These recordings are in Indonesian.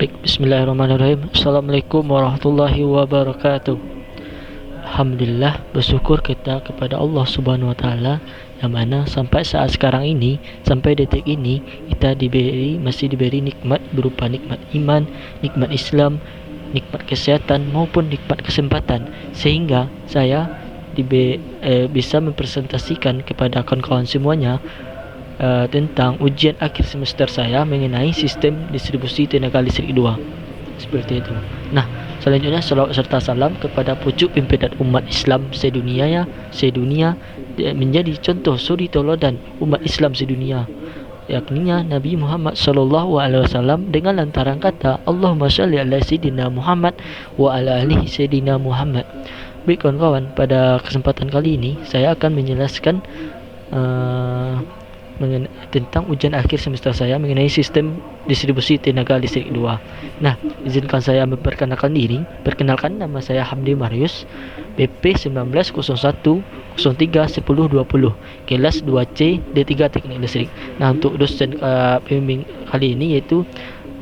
Baik, bismillahirrahmanirrahim. Assalamualaikum warahmatullahi wabarakatuh. Alhamdulillah, bersyukur kita kepada Allah Subhanahu wa taala yang mana sampai saat sekarang ini, sampai detik ini kita masih diberi nikmat berupa nikmat iman, nikmat Islam, nikmat kesehatan maupun nikmat kesempatan, sehingga saya bisa mempresentasikan kepada kawan-kawan semuanya tentang ujian akhir semester saya mengenai sistem distribusi tenaga listrik 2. Seperti itu. Nah, selanjutnya salawat serta salam kepada pucuk pimpinan umat Islam sedunia menjadi contoh suri tauladan umat Islam sedunia, yakninya Nabi Muhammad sallallahu alaihi wasallam dengan lantaran kata Allahumma shalli ala sayyidina Muhammad wa ala alihi sayyidina Muhammad. Baik kawan-kawan, pada kesempatan kali ini saya akan menjelaskan tentang ujian akhir semester saya mengenai sistem distribusi tenaga listrik 2. Nah, izinkan saya memperkenalkan diri. Perkenalkan, nama saya Hamdi Marius, BP 1901031020, kelas 2C D3 Teknik Listrik. Nah, untuk dosen pembimbing kali ini yaitu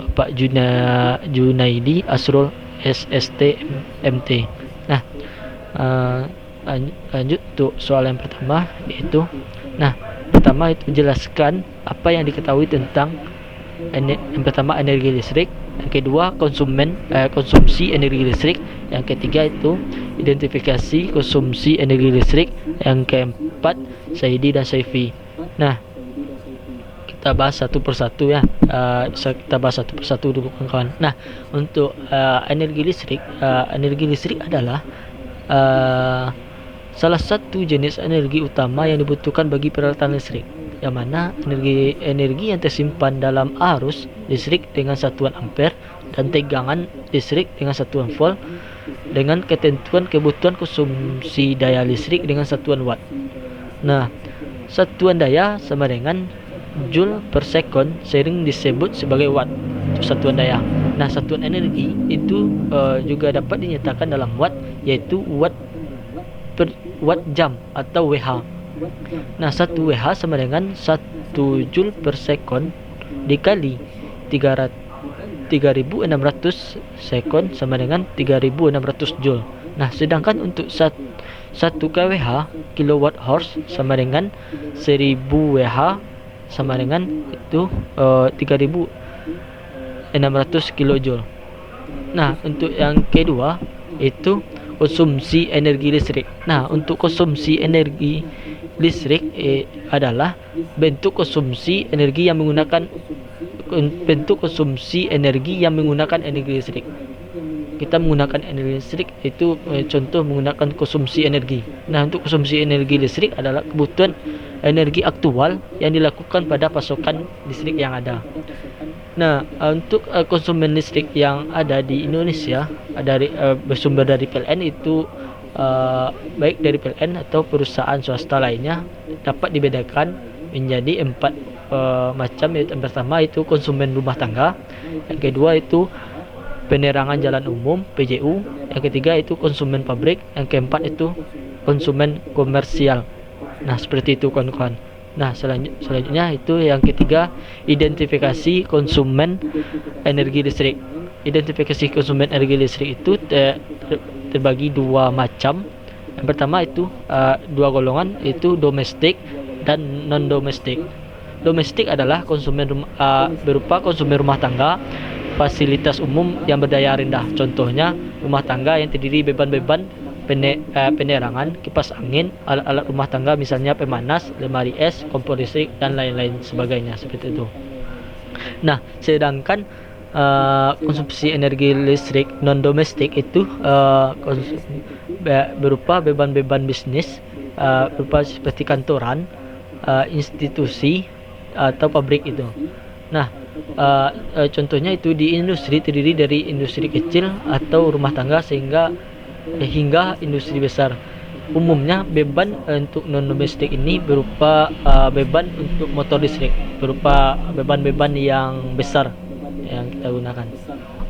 Bapak Junaidi Asrul SST MT. Nah, lanjut untuk soal yang pertama, yaitu pertama itu menjelaskan apa yang diketahui tentang yang pertama energi listrik, yang kedua konsumsi energi listrik, yang ketiga itu identifikasi konsumsi energi listrik, yang keempat Saidi dan Saifi. Nah, kita bahas satu persatu ya. Kita bahas satu persatu dulu kawan-kawan. Nah, untuk energi listrik adalah salah satu jenis energi utama yang dibutuhkan bagi peralatan listrik, yang mana energi yang tersimpan dalam arus listrik dengan satuan ampere dan tegangan listrik dengan satuan volt, dengan ketentuan kebutuhan konsumsi daya listrik dengan satuan watt. Nah, satuan daya sama dengan joule per second, sering disebut sebagai watt untuk satuan daya. Nah, satuan energi itu juga dapat dinyatakan dalam watt, yaitu watt per watt jam atau WH. Nah, 1 WH sama dengan 1 joule per second dikali 3600 second sama dengan 3600 joule. Nah, sedangkan untuk 1 kWh kilowatt hours sama dengan 1000 WH sama dengan itu 3600 kilojoule. Nah, untuk yang kedua itu konsumsi energi listrik. Nah, untuk konsumsi energi listrik adalah bentuk konsumsi energi yang menggunakan energi listrik. Kita menggunakan energi listrik itu contoh menggunakan konsumsi energi. Nah, untuk konsumsi energi listrik adalah kebutuhan energi aktual yang dilakukan pada pasokan listrik yang ada. Nah, untuk konsumen listrik yang ada di Indonesia bersumber dari PLN itu baik dari PLN atau perusahaan swasta lainnya dapat dibedakan menjadi 4 macam. Yang pertama itu konsumen rumah tangga, yang kedua itu penerangan jalan umum PJU, yang ketiga itu konsumen pabrik, yang keempat itu konsumen komersial. Nah, seperti itu kawan-kawan. Nah, selanjutnya itu yang ketiga, identifikasi konsumen energi listrik. Identifikasi konsumen energi listrik itu terbagi 2 macam. Yang pertama itu 2 golongan, itu domestik dan non domestik. Domestik adalah berupa konsumen rumah tangga, fasilitas umum yang berdaya rendah. Contohnya rumah tangga yang terdiri beban-beban penerangan, kipas angin, alat-alat rumah tangga misalnya pemanas, lemari es, kompor listrik dan lain-lain sebagainya, seperti itu. Nah, sedangkan konsumsi energi listrik non domestik itu berupa beban-beban bisnis, berupa seperti kantoran, institusi atau pabrik itu. Nah, contohnya itu di industri terdiri dari industri kecil atau rumah tangga hingga industri besar. Umumnya beban untuk non domestik ini berupa beban untuk motor listrik, berupa beban-beban yang besar yang kita gunakan.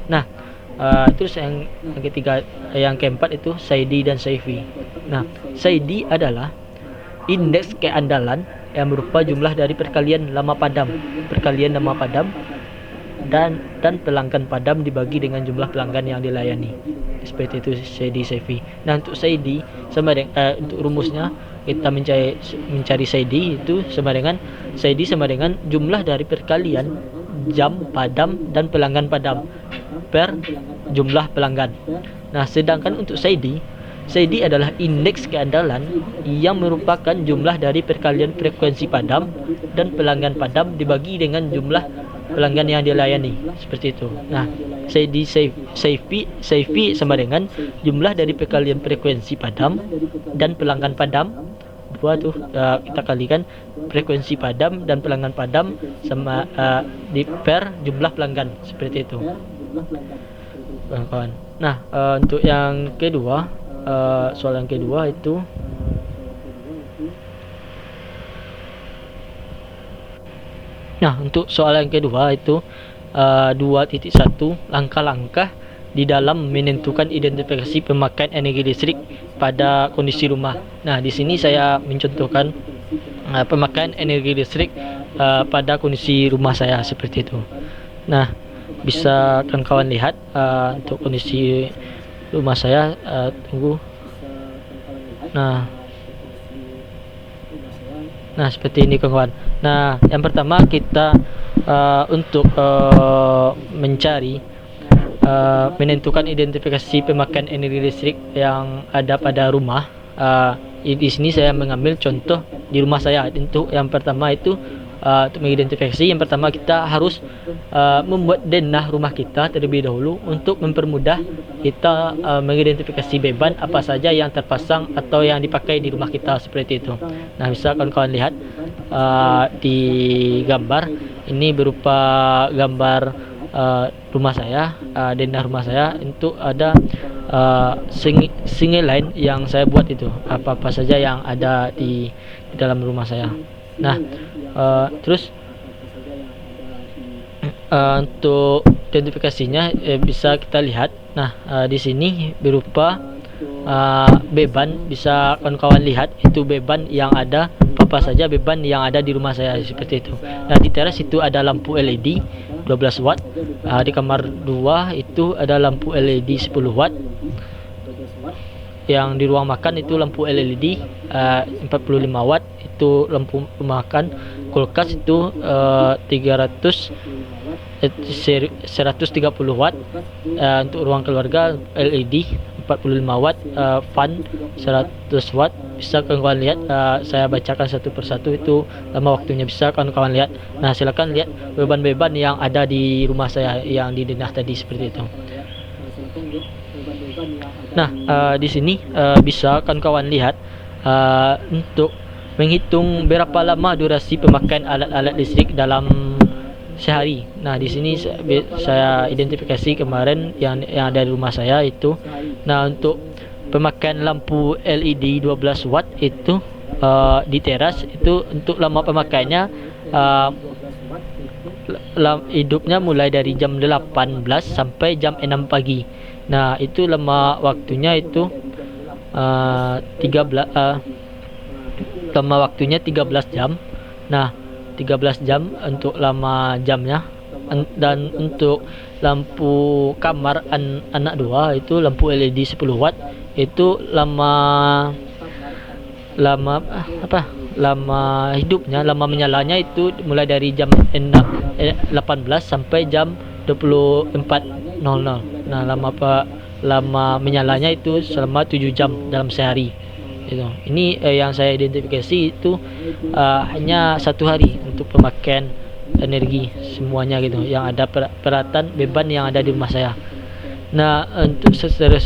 Nah, terus yang ketiga, yang keempat itu Saidi dan Saifi. Nah, Saidi adalah indeks keandalan yang berupa jumlah dari perkalian lama padam dan pelanggan padam dibagi dengan jumlah pelanggan yang dilayani. Seperti itu SAIDI SAIFI. Nah, untuk SAIDI untuk rumusnya kita mencari SAIDI itu sama dengan jumlah dari perkalian jam padam dan pelanggan padam per jumlah pelanggan. Nah, sedangkan untuk SAIDI adalah indeks keandalan yang merupakan jumlah dari perkalian frekuensi padam dan pelanggan padam dibagi dengan jumlah pelanggan yang dilayani. Seperti itu. Nah, SAIFI sama dengan jumlah dari perkalian frekuensi padam dan pelanggan padam. Kita kalikan frekuensi padam dan pelanggan padam sama di per jumlah pelanggan. Seperti itu, kawan-kawan. Nah, untuk yang kedua, soal yang kedua itu untuk soal yang kedua itu 2.1 langkah-langkah di dalam menentukan identifikasi pemakaian energi listrik pada kondisi rumah. Nah, di sini saya mencontohkan pemakaian energi listrik pada kondisi rumah saya seperti itu. Nah, bisa kawan-kawan lihat untuk kondisi rumah saya. Tunggu. Nah, seperti ini kawan-kawan. Nah, yang pertama kita untuk menentukan identifikasi pemakaian energi listrik yang ada pada rumah. Di sini saya mengambil contoh di rumah saya. Untuk yang pertama itu untuk mengidentifikasi, yang pertama kita harus membuat denah rumah kita terlebih dahulu untuk mempermudah kita mengidentifikasi beban apa saja yang terpasang atau yang dipakai di rumah kita seperti itu. Nah, bisa kawan-kawan lihat di gambar ini berupa gambar rumah saya, denah rumah saya. Untuk ada single line yang saya buat itu apa saja yang ada di dalam rumah saya. Nah, terus untuk identifikasinya bisa kita lihat. Nah, di sini berupa beban, bisa kawan-kawan lihat itu beban yang ada, apa saja beban yang ada di rumah saya seperti itu. Nah, di teras itu ada lampu LED 12 watt, di kamar 2 itu ada lampu LED 10 watt, yang di ruang makan itu lampu LED 45 watt, itu lampu makan. Kulkas itu 130 watt. Untuk ruang keluarga LED 45 watt, fan 100 watt. Bisa kawan-kawan lihat, saya bacakan satu persatu, itu lama waktunya, bisa kawan-kawan lihat. Nah, silakan lihat beban-beban yang ada di rumah saya yang di denah tadi seperti itu. Nah, di sini bisa kawan-kawan lihat untuk menghitung berapa lama durasi pemakaian alat-alat listrik dalam sehari. Nah, di sini saya identifikasi kemarin yang ada di rumah saya itu. Nah, untuk pemakaian lampu LED 12 watt itu di teras itu, untuk lama pemakaiannya hidupnya mulai dari jam 18 sampai jam 6 pagi. Nah, itu lama waktunya itu 13 jam. Nah, 13 jam untuk lama jamnya. Dan untuk lampu kamar anak 2 itu lampu LED 10 watt, itu lama hidupnya, lama menyalanya itu mulai dari jam 18 sampai jam 24.00. Nah, lama menyalanya itu selama 7 jam dalam sehari. Ini yang saya identifikasi itu hanya 1 hari untuk pemakaian energi semuanya gitu, yang ada peralatan beban yang ada di rumah saya. Nah, untuk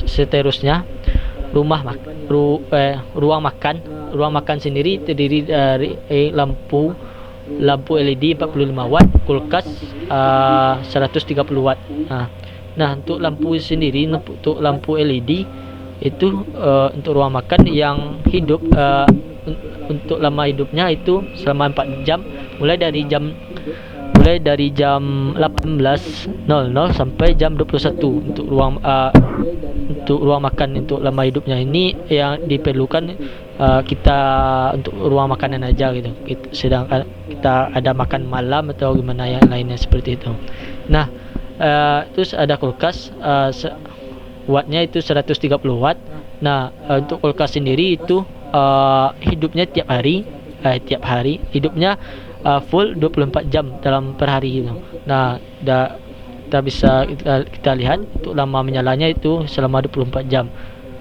seterusnya ruang makan sendiri terdiri dari lampu LED 45 watt, kulkas 130 watt. Nah, untuk lampu sendiri, untuk lampu LED itu untuk ruang makan yang hidup untuk lama hidupnya itu selama 4 jam, mulai dari jam 18.00 sampai jam 21 untuk ruang makan. Untuk lama hidupnya ini yang diperlukan kita untuk ruang makanan aja gitu. Sedangkan kita ada makan malam atau gimana yang lainnya seperti itu. Nah, terus ada kulkas, wattnya itu 130 watt. Nah, untuk kulkas sendiri itu hidupnya tiap hari hidupnya full 24 jam dalam per hari gitu. Nah, kita bisa kita lihat untuk lama menyalanya itu selama 24 jam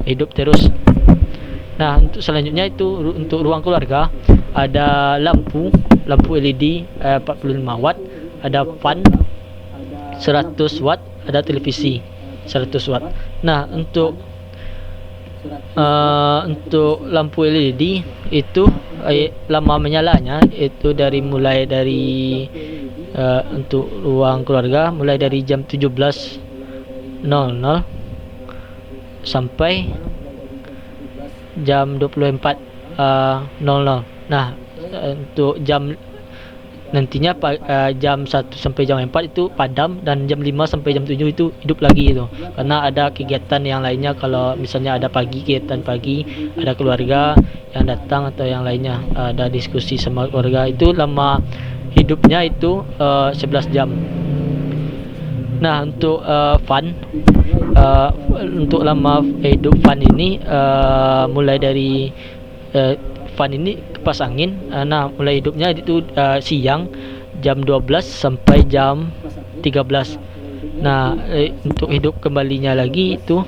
hidup terus. Nah, untuk selanjutnya itu untuk ruang keluarga ada lampu LED 45 watt, ada fan 100 watt, ada televisi 100 watt. Nah, untuk lampu LED itu lama menyalanya itu mulai dari untuk ruang keluarga mulai dari jam 17.00 sampai jam 24.00. Nah, untuk jam nantinya jam 1 sampai jam 4 itu padam, dan jam 5 sampai jam 7 itu hidup lagi itu. Karena ada kegiatan yang lainnya, kalau misalnya ada kegiatan pagi, ada keluarga yang datang atau yang lainnya, ada diskusi sama keluarga, itu lama hidupnya itu 11 jam. Nah, untuk fan untuk lama hidup fan ini mulai dari fan ini kipas angin. Nah, mulai hidupnya itu siang jam 12 sampai jam 13. Nah, untuk hidup kembalinya lagi itu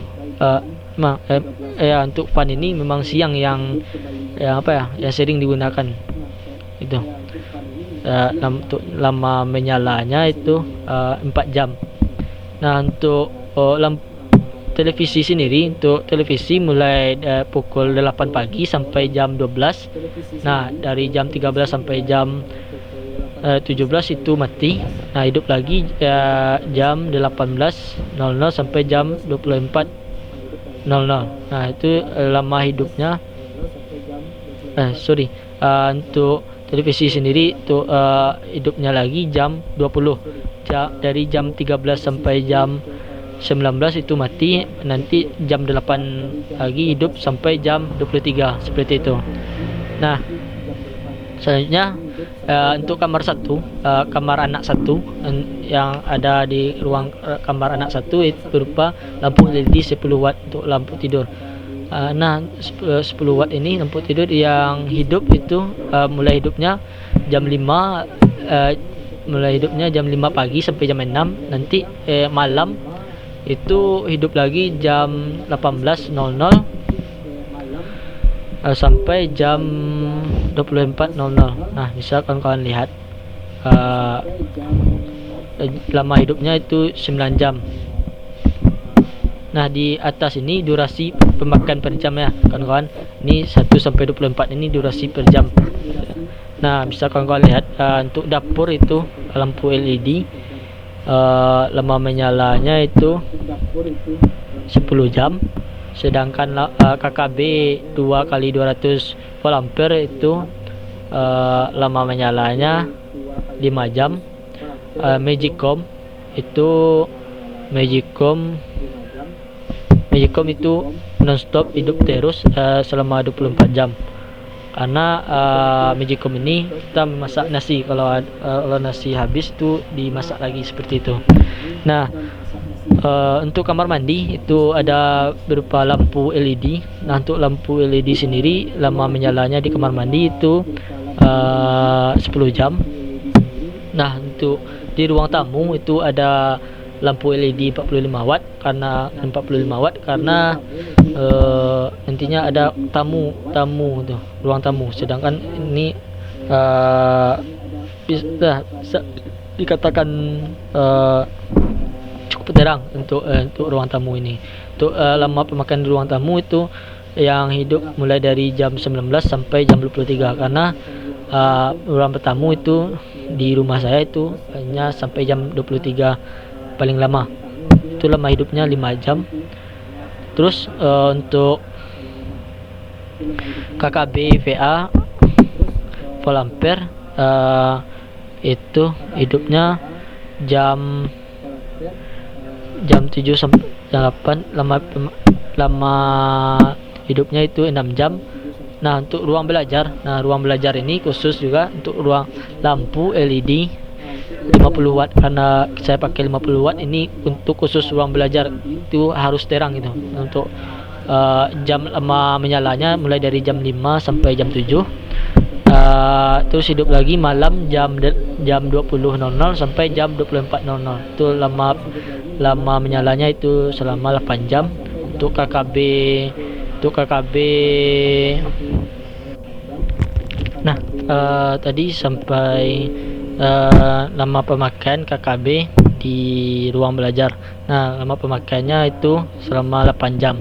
untuk fan ini memang siang yang yang sering digunakan itu. Untuk lama menyalanya itu 4 jam. Nah, untuk televisi sendiri, untuk televisi mulai pukul 8 pagi sampai jam 12. Nah, dari jam 13 sampai jam 17 itu mati. Nah, hidup lagi jam 18.00 sampai jam 24.00. Nah, itu lama hidupnya. Untuk televisi sendiri itu hidupnya lagi jam 20. Dari jam 13 sampai jam 19 itu mati, nanti jam 8 lagi hidup sampai jam 23 seperti itu. Nah, selanjutnya untuk kamar anak satu yang ada di ruang kamar anak satu itu berupa lampu LED 10 watt untuk lampu tidur. Nah, 10 watt ini lampu tidur yang hidup itu mulai hidupnya jam 5 pagi sampai jam 6. Nanti malam itu hidup lagi jam 18.00 sampai jam 24.00. Nah, bisa kawan-kawan lihat lama hidupnya itu 9 jam. Nah, di atas ini durasi pemakan per jam ya kawan-kawan. Ini 1 sampai 24 ini durasi per jam. Nah, bisa kawan-kawan lihat untuk dapur itu lampu LED lama menyalanya itu 10 jam. Sedangkan KKB 2 kali 200 volt ampere itu lama menyalanya 5 jam. Magicom itu non-stop hidup terus selama 24 jam. Karena Magicom ini kita memasak nasi, kalau nasi habis itu dimasak lagi seperti itu. Nah, untuk kamar mandi itu ada berupa lampu LED. Nah, untuk lampu LED sendiri lama menyalanya di kamar mandi itu 10 jam. Nah, untuk di ruang tamu itu ada lampu LED 45 watt karena nantinya ada tamu tuh, ruang tamu. Sedangkan ini bisa dikatakan cukup terang untuk ruang tamu ini. Untuk lama pemakaian di ruang tamu itu yang hidup mulai dari jam 19 sampai jam 23, karena ruang tamu itu di rumah saya itu hanya sampai jam 23 paling lama. Itu lama hidupnya 5 jam. Terus untuk KKB VA volt ampere itu hidupnya jam 7 sampai jam 8. Lama hidupnya itu 6 jam. Nah, untuk ruang belajar, ruang belajar ini khusus juga untuk ruang lampu LED 50 watt, karena saya pakai 50 watt ini untuk khusus ruang belajar, itu harus terang gitu. Untuk jam lama menyalanya mulai dari jam 5 sampai jam 7. Terus hidup lagi malam jam 20.00 sampai jam 24.00. Itu lama menyalanya itu selama 8 jam. Untuk KKB nah, tadi sampai lama pemakaian KKB di ruang belajar. Nah, lama pemakaiannya itu selama 8 jam.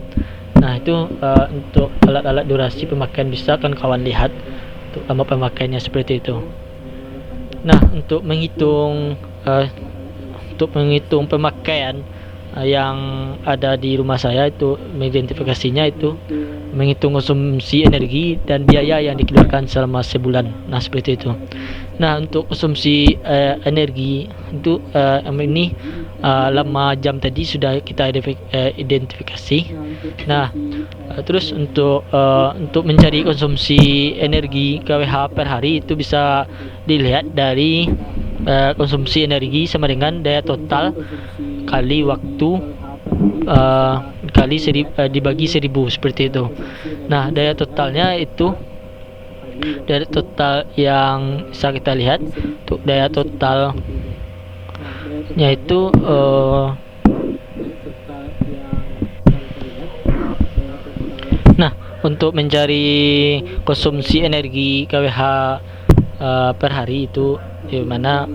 Nah, itu untuk alat-alat durasi pemakaian, bisa kan kawan lihat untuk lama pemakaiannya seperti itu. Nah, untuk menghitung pemakaian yang ada di rumah saya, itu mengidentifikasinya itu menghitung konsumsi energi dan biaya yang dikeluarkan selama sebulan. Nah, seperti itu. Nah, untuk konsumsi energi itu ini lama jam tadi sudah kita identifikasi. Nah, terus untuk mencari konsumsi energi KWH per hari itu bisa dilihat dari konsumsi energi sama dengan daya total kali waktu dibagi 1000, seperti itu. Nah, daya totalnya itu, daya total yang bisa kita lihat untuk daya totalnya itu nah, untuk mencari konsumsi energi KWH per hari itu, di mana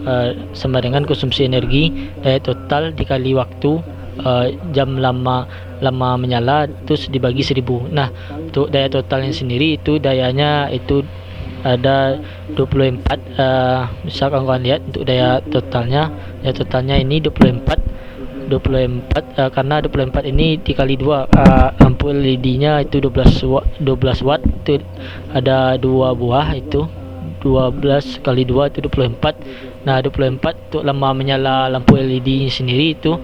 sama dengan konsumsi energi daya total dikali waktu jam lama menyala terus dibagi 1000. Nah, untuk daya totalnya sendiri itu dayanya itu ada 24. Bisa kawan-kawan lihat untuk daya totalnya ini 24, karena 24 ini dikali 2, lampu LED-nya itu 12 watt, itu ada 2 buah, itu 12 kali 2 itu 24. Nah, 24 untuk lama menyala lampu LED sendiri itu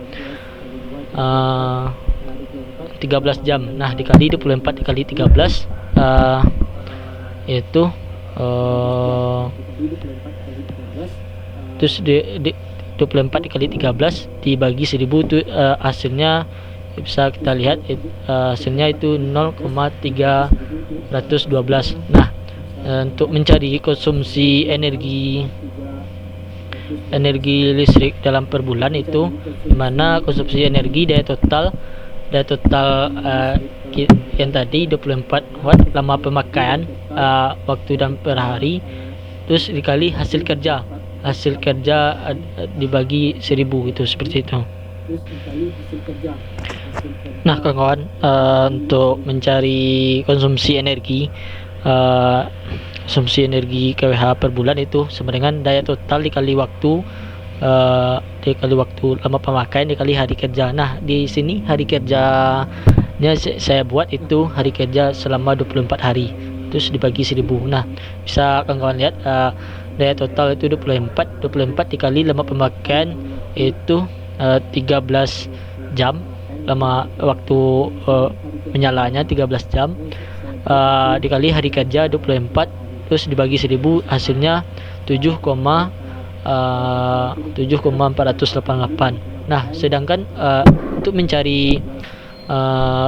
13 jam. Nah, dikali 24 dikali 13 yaitu terus 24 dikali 13 dibagi 1000 itu hasilnya bisa kita lihat, hasilnya itu 0,312. Nah, untuk mencari konsumsi energi listrik dalam per bulan itu, dimana konsumsi energi daya total yang tadi 24 watt lama pemakaian waktu dan per hari, terus dikali hasil kerja dibagi 1000, itu seperti itu. Nah, kawan-kawan, untuk mencari konsumsi energi KWH per bulan itu sama dengan daya total dikali waktu lama pemakaian dikali hari kerja. Nah, di sini hari kerjanya saya buat itu hari kerja selama 24 hari terus dibagi 1000. Nah, bisa kawan-kawan lihat daya total itu 24 dikali lama pemakaian itu 13 jam, lama waktu menyalanya 13 jam, dikali hari kerja 24 terus dibagi 1000, hasilnya 7,488. Nah, sedangkan untuk mencari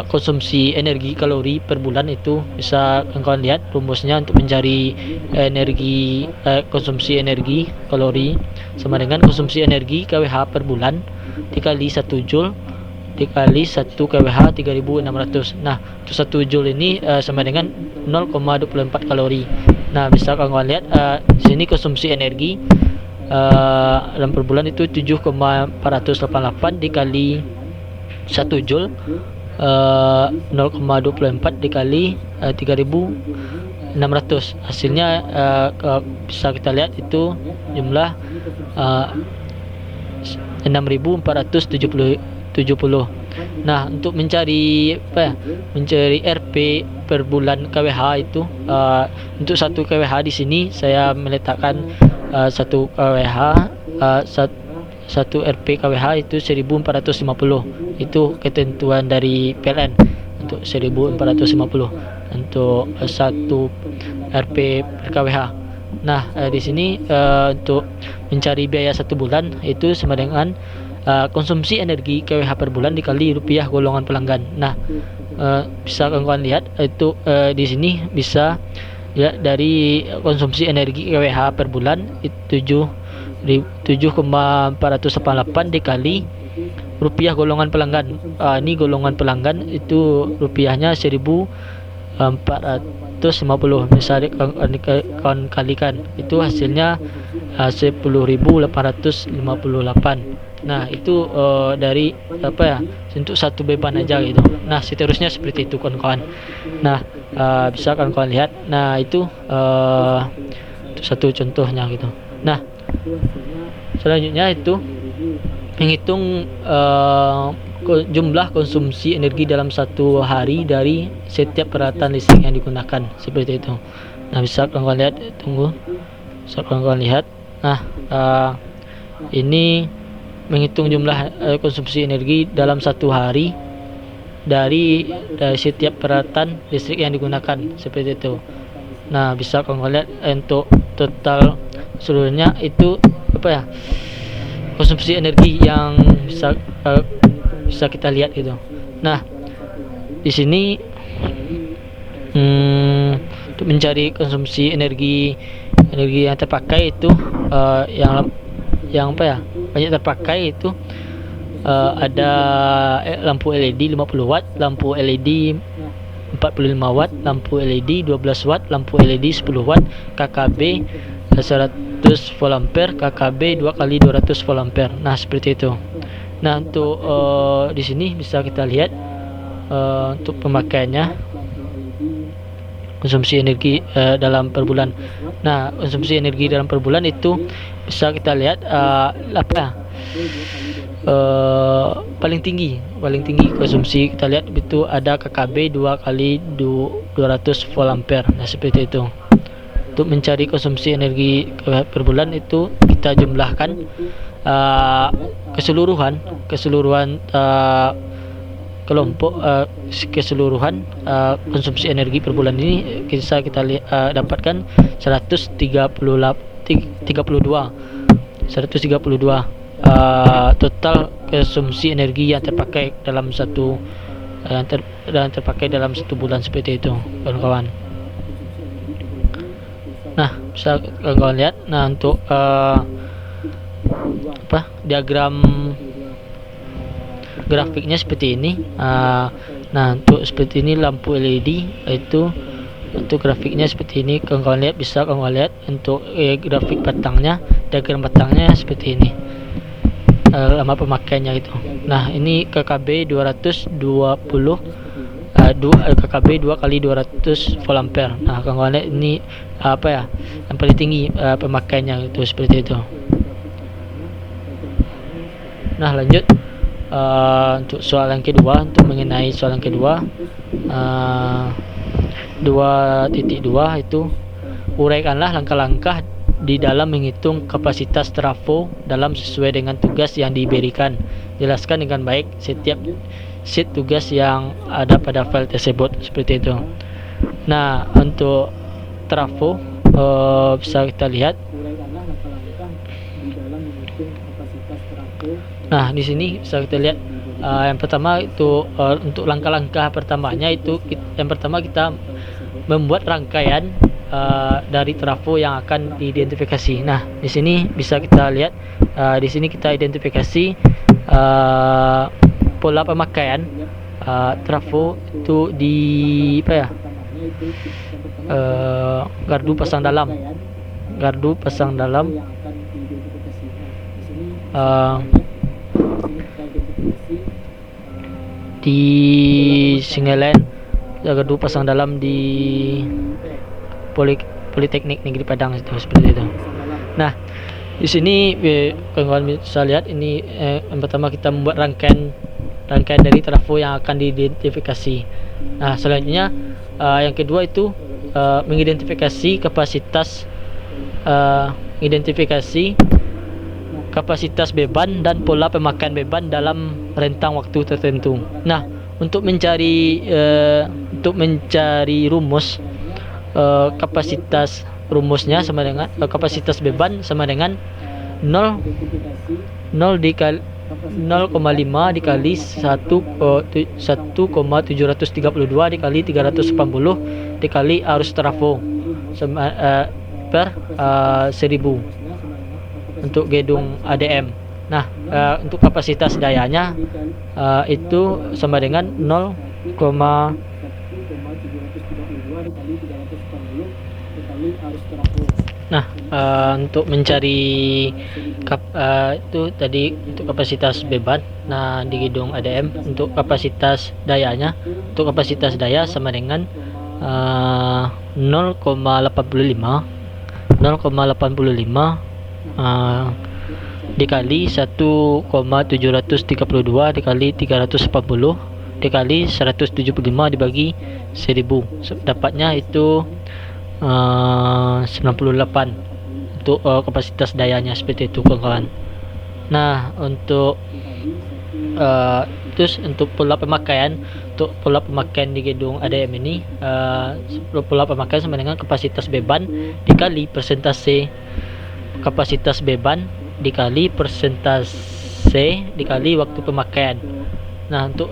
konsumsi energi kalori per bulan itu bisa kawan-kawan lihat rumusnya. Untuk mencari konsumsi energi kalori sama dengan konsumsi energi KWH per bulan dikali 1 joule dikali 1 KWH 3600. Nah, untuk 1 joule ini sama dengan 0,24 kalori. Nah, bisa kawan-kawan lihat di sini konsumsi energi dalam per bulan itu 7,488 dikali 1 joule 0,24 dikali 3600. Hasilnya bisa kita lihat itu jumlah 6470. Nah, untuk mencari RP per bulan KWH itu, untuk 1 KWH di sini saya meletakkan 1 KWH 1 RP KWH itu 1450. Itu ketentuan dari PLN untuk 1450. untuk 1 Rp per kWh. Nah, di sini untuk mencari biaya 1 bulan itu sama dengan konsumsi energi kWh per bulan dikali rupiah golongan pelanggan. Nah, bisa kawan-kawan lihat itu di sini bisa ya dari konsumsi energi kWh per bulan itu 7,488 dikali rupiah golongan pelanggan. Ini golongan pelanggan itu rupiahnya 1.450. Misalnya kawan kalikan itu hasilnya 10.858. Nah, itu dari apa ya, untuk 1 beban aja gitu. Nah, seterusnya seperti itu kawan-kawan. Nah, bisa kawan-kawan lihat. Nah, itu satu contohnya gitu. Nah, selanjutnya itu menghitung jumlah konsumsi energi dalam 1 hari dari setiap peralatan listrik yang digunakan, seperti itu. Nah, bisa kawan-kawan lihat, tunggu, bisa kawan-kawan lihat. Nah, ini menghitung jumlah konsumsi energi dalam 1 hari dari setiap peralatan listrik yang digunakan, seperti itu. Nah, bisa kawan-kawan lihat untuk total seluruhnya itu apa ya, konsumsi energi yang bisa kita lihat gitu. Nah, di sini untuk mencari konsumsi energi yang terpakai itu yang apa ya, banyak terpakai itu ada lampu LED 50 watt, lampu LED 45 watt, lampu LED 12 watt, lampu LED 10 watt, KKB 100 volt ampere, KKB 2 kali 200 volt ampere. Nah, seperti itu. Nah, untuk di sini bisa kita lihat untuk pemakaiannya, konsumsi energi dalam per bulan. Nah, konsumsi energi dalam per bulan itu bisa kita lihat apa ya, paling tinggi konsumsi kita lihat itu ada KKB 2 kali 200 volt ampere. Nah, seperti itu. Untuk mencari konsumsi energi per bulan itu kita jumlahkan keseluruhan kelompok keseluruhan konsumsi energi per bulan ini bisa kita dapatkan 132 total konsumsi energi yang terpakai dalam satu bulan, seperti itu kawan-kawan. Nah, bisa kawan-kawan lihat. Nah, untuk diagram grafiknya seperti ini. Nah, untuk seperti ini lampu LED itu untuk grafiknya seperti ini kawan-kawan lihat. Bisa kawan-kawan lihat untuk grafik batangnya, diagram batangnya seperti ini, lama pemakaiannya itu. Nah, ini KKB 220 KKB 2 kali 200 volt ampere. Nah, kawan-kawan lihat ini apa ya, yang paling tinggi pemakaiannya itu, seperti itu. Nah, lanjut untuk soal yang kedua. Untuk mengenai soal yang kedua 2.2 itu uraikanlah langkah-langkah di dalam menghitung kapasitas trafo dalam sesuai dengan tugas yang diberikan. Jelaskan dengan baik setiap sheet tugas yang ada pada file tersebut, seperti itu. Nah, untuk trafo bisa kita lihat. Nah, di sini bisa kita lihat yang pertama itu untuk langkah-langkah pertamanya itu yang pertama kita membuat rangkaian dari trafo yang akan diidentifikasi. Nah, di sini bisa kita lihat, di sini kita identifikasi pola pemakaian trafo itu di apa ya, gardu pasang dalam di Singelen, gardu pasang dalam di Politeknik Negeri Padang itu, seperti itu. Nah, di sini kawan-kawan bisa lihat ini yang pertama kita membuat rangkaian dari trafo yang akan diidentifikasi. Nah, selanjutnya yang kedua itu mengidentifikasi kapasitas beban dan pola pemakaian beban dalam rentang waktu tertentu. Nah, untuk mencari rumus kapasitas rumusnya sama dengan kapasitas beban sama dengan 0 dikali 0,5 dikali 1,732 dikali 380 dikali arus trafo per 1000 untuk gedung ADM. Nah, untuk kapasitas dayanya itu sama dengan 0, nah, untuk mencari itu tadi untuk kapasitas beban. Nah, di gedung ADM untuk kapasitas dayanya, untuk kapasitas daya sama dengan 0,85 dikali 1,732 dikali 340 dikali 175 dibagi 1000, dapatnya itu 98 untuk kapasitas dayanya, seperti itu kawan-kawan. Nah, untuk terus untuk pola pemakaian, di gedung ADM ini, pola pemakaian sama dengan kapasitas beban dikali persentase kapasitas beban dikali persentase dikali waktu pemakaian. Nah, untuk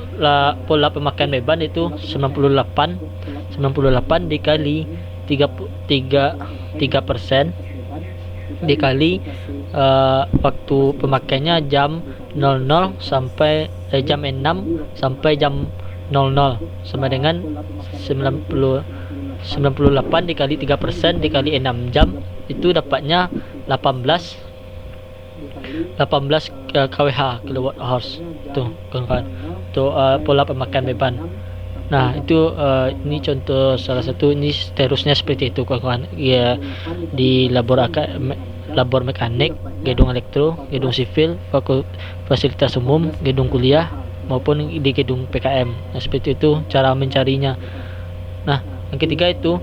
pola pemakaian beban itu 98 dikali 3% dikali waktu pemakaiannya jam 00 sampai jam 6 sampai jam 00 sama dengan 98 dikali 3% dikali 6 jam, itu dapatnya 18 kWh kilowatt hours tuh kawan-kawan, untuk pola pemakaian beban. Nah, itu ini contoh salah satu, ini seterusnya seperti itu kawan-kawan ya, di labor mekanik, gedung elektro, gedung sivil, fasilitas umum, gedung kuliah maupun di gedung PKM. Nah, seperti itu cara mencarinya. Nah, yang ketiga itu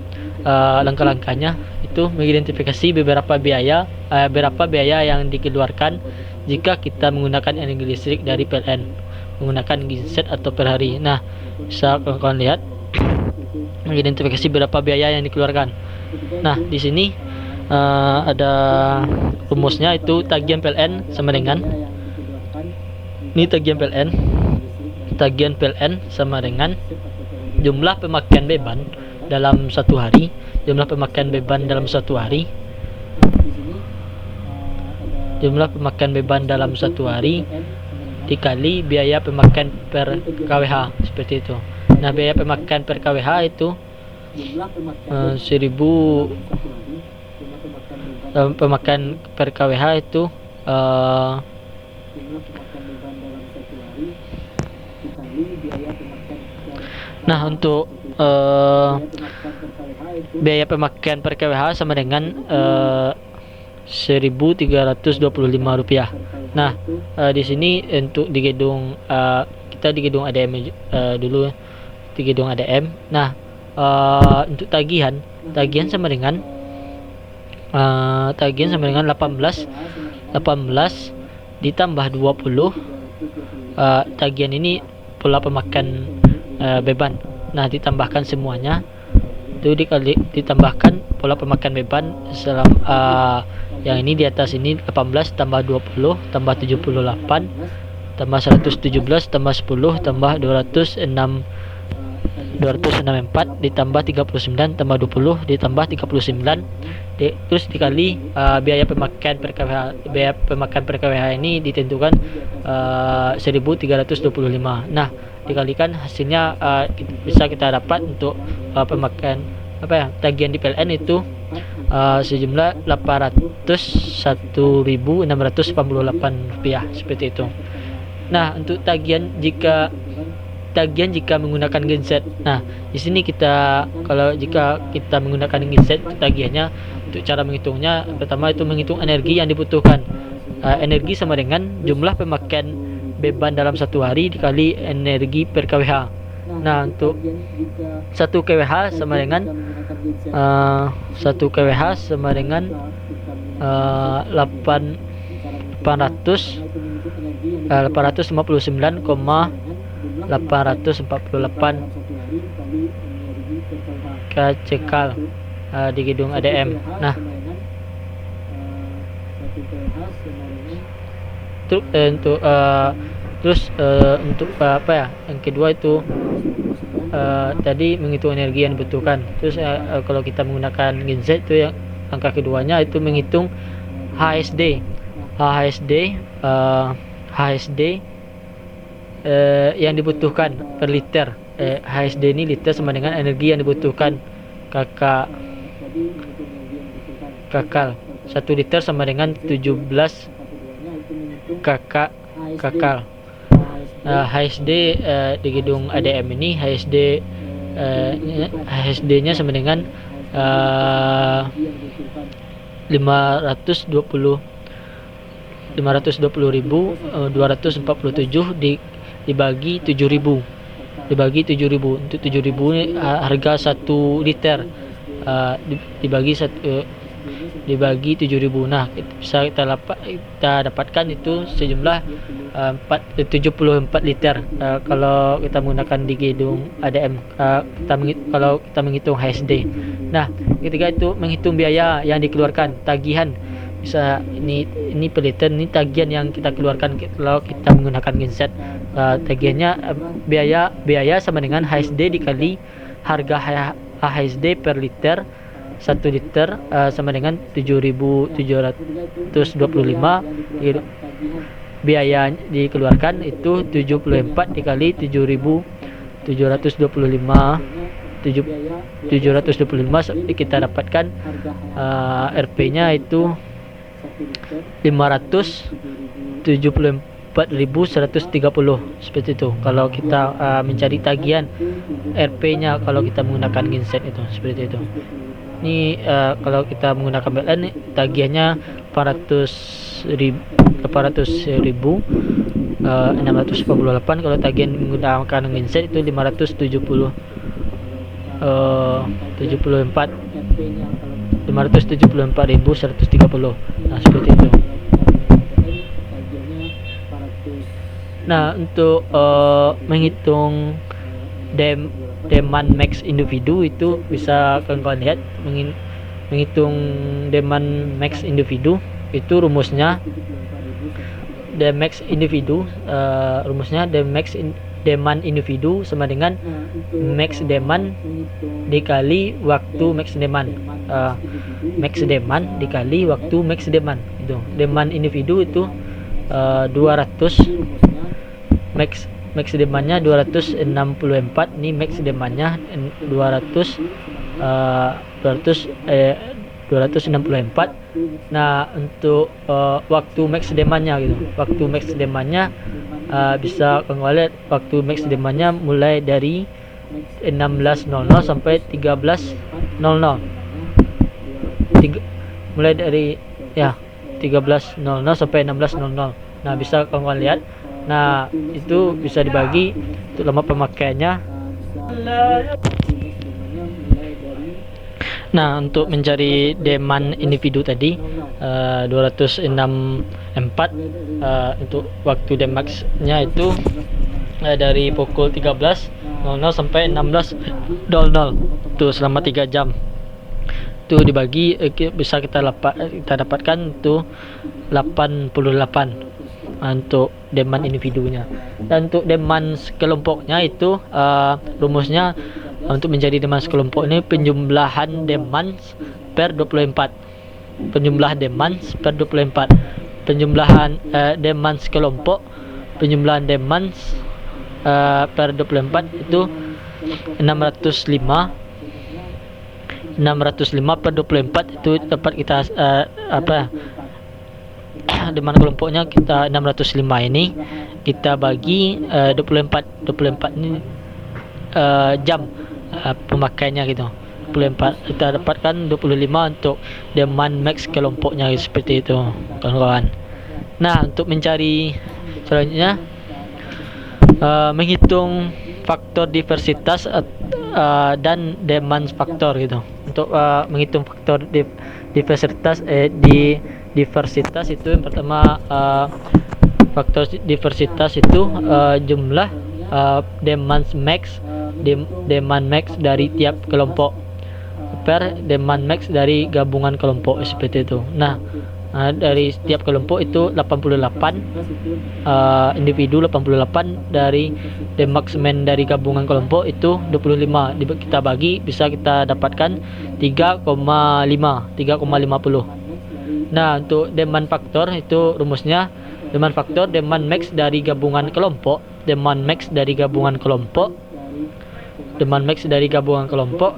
langkah-langkahnya itu mengidentifikasi beberapa biaya yang dikeluarkan jika kita menggunakan energi listrik dari PLN menggunakan genset atau per hari. Nah, bisa kalian lihat mengidentifikasi berapa biaya yang dikeluarkan. Nah, di sini ada rumusnya, itu tagihan PLN sama dengan ini tagihan PLN sama dengan jumlah pemakaian beban dalam satu hari, dikali biaya pemakaian per kWh, seperti itu. Nah, biaya pemakaian per kWh itu 1000, pemakaian per kWh itu nah, untuk biaya pemakaian per kWh sama dengan Rp1.325. Nah, di sini untuk di gedung kita di gedung ADM dulu, di gedung ADM. Nah, untuk tagihan sama dengan 18 ditambah 20. Tagihan ini pola pemakaian beban. Nah, ditambahkan semuanya itu ditambahkan pola pemakaian beban yang ini di atas ini 18 tambah 20 tambah 78 tambah 117 tambah 10 tambah 264 ditambah 39 tambah 20 ditambah 39 terus dikali biaya pemakaian per kWh. Biaya pemakaian per kWh ini ditentukan 1325. Nah, dikalikan hasilnya bisa kita dapat untuk pemakaian tagihan di PLN itu sejumlah Rp801.688, seperti itu. Nah, untuk tagihan jika menggunakan genset. Nah, di sini jika kita menggunakan genset, tagihannya untuk cara menghitungnya, pertama itu menghitung energi yang dibutuhkan. Energi sama dengan jumlah pemakaian beban dalam satu hari dikali energi per kWh. Nah, untuk 1 kWh sama dengan 859,8 848 kcekal di gedung ADM. Nah, untuk apa ya, yang kedua itu tadi menghitung energi yang dibutuhkan. Terus kalau kita menggunakan genset itu yang angka keduanya itu menghitung HSD. HSD yang dibutuhkan per liter. HSD ini liter sama dengan energi yang dibutuhkan kakal. 1 liter sama dengan 17 kakal. HSD di gedung ADM ini HSD-nya sama dengan 520.247 dibagi 7.000. Untuk 7.000 ini harga 1 liter dibagi 7.000. Nah, bisa kita dapatkan itu sejumlah 74 liter kalau kita menggunakan di gedung ADM, kalau kita menghitung HSD. Nah, ketiga itu menghitung biaya yang dikeluarkan, tagihan. Bisa ini per liter, ini tagihan yang kita keluarkan kalau kita menggunakan genset. Tagihannya biaya sama dengan HSD dikali harga HSD per liter. 1 liter sama dengan 7.725. Biaya dikeluarkan itu 74 dikali 7.725 kita dapatkan RP-nya itu 574.130 seperti itu. Kalau kita mencari tagihan RP-nya kalau kita menggunakan genset itu seperti itu. Ini kalau kita menggunakan PLN tagihannya 800.648. Kalau tagihan menggunakan genset itu 574.130. Nah, seperti itu. Nah, untuk menghitung demand max individu itu bisa kalian lihat. Menghitung demand max individu itu rumusnya demand individu sama dengan max demand dikali waktu max demand. Max demand dikali waktu max demand itu. Demand individu itu 200, max demandnya 264. Ini max demandnya 264. Nah, untuk waktu max demandnya gitu. Waktu max demandnya bisa kalian lihat waktu max demandnya mulai dari 16.00 sampai 13.00. Mulai dari 13.00 sampai 16.00. Nah, bisa kalian lihat. Nah, itu bisa dibagi untuk lama pemakaiannya. Nah, untuk mencari demand individu tadi 264 untuk waktu demaxnya itu dari pukul 13.00 sampai 16.00 itu selama 3 jam. Itu dibagi bisa kita dapatkan itu 88 untuk demand individunya. Dan untuk demand kelompoknya itu rumusnya untuk menjadi demand kelompok ini penjumlahan demand per 24. Penjumlahan demand per 24. Penjumlahan demand kelompok, penjumlahan demand per 24 itu 605 per 24 itu dapat kita demand kelompoknya kita 605 ini kita bagi 24 ini jam pemakaiannya gitu. 24 kita dapatkan 25 untuk demand max kelompoknya seperti itu, kawan-kawan. Nah, untuk mencari selanjutnya menghitung faktor diversitas dan demand faktor gitu. Untuk menghitung faktor diversitas diversitas itu yang pertama, faktor diversitas itu jumlah demand max, demand max dari tiap kelompok per demand max dari gabungan kelompok, seperti itu. Nah, dari setiap kelompok itu 88 individu, 88 dari demand dari gabungan kelompok itu 25, kita bagi bisa kita dapatkan 3,50. Nah, untuk demand faktor itu rumusnya demand faktor demand max dari gabungan kelompok, demand max dari gabungan kelompok, demand max dari gabungan kelompok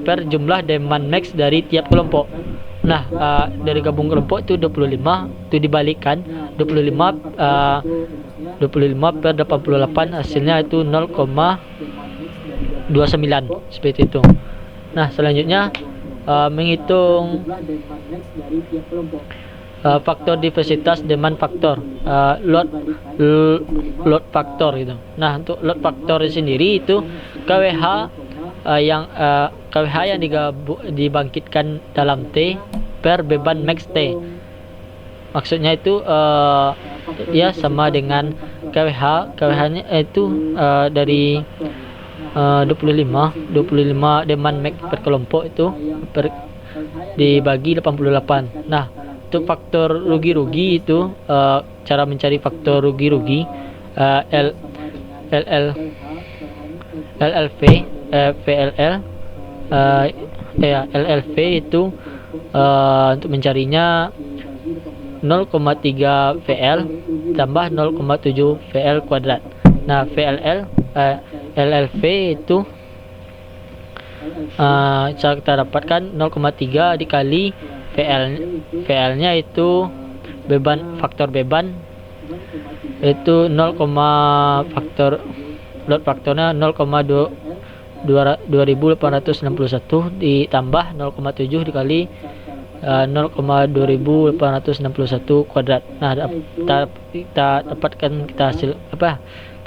per jumlah demand max dari tiap kelompok. Nah, dari gabungan kelompok itu 25, itu dibalikkan 25 per 88, hasilnya itu 0,29, seperti itu. Nah, selanjutnya menghitung faktor diversitas demand faktor, load faktor gitu. Nah, untuk load faktor sendiri itu KWH KWH yang dibangkitkan dalam T per beban max T. Maksudnya itu ya sama dengan KWH-nya itu dari 25 demand max per kelompok itu dibagi 88. Nah, untuk faktor rugi-rugi itu cara mencari faktor rugi-rugi LLV VLL LLV itu untuk mencarinya 0,3 VL tambah 0,7 VL kuadrat. Nah, LLV itu cara kita dapatkan 0,3 dikali VL-nya itu faktor beban itu 0, load faktornya 0,2861 ditambah 0,7 dikali 0,2861 kuadrat. Nah, kita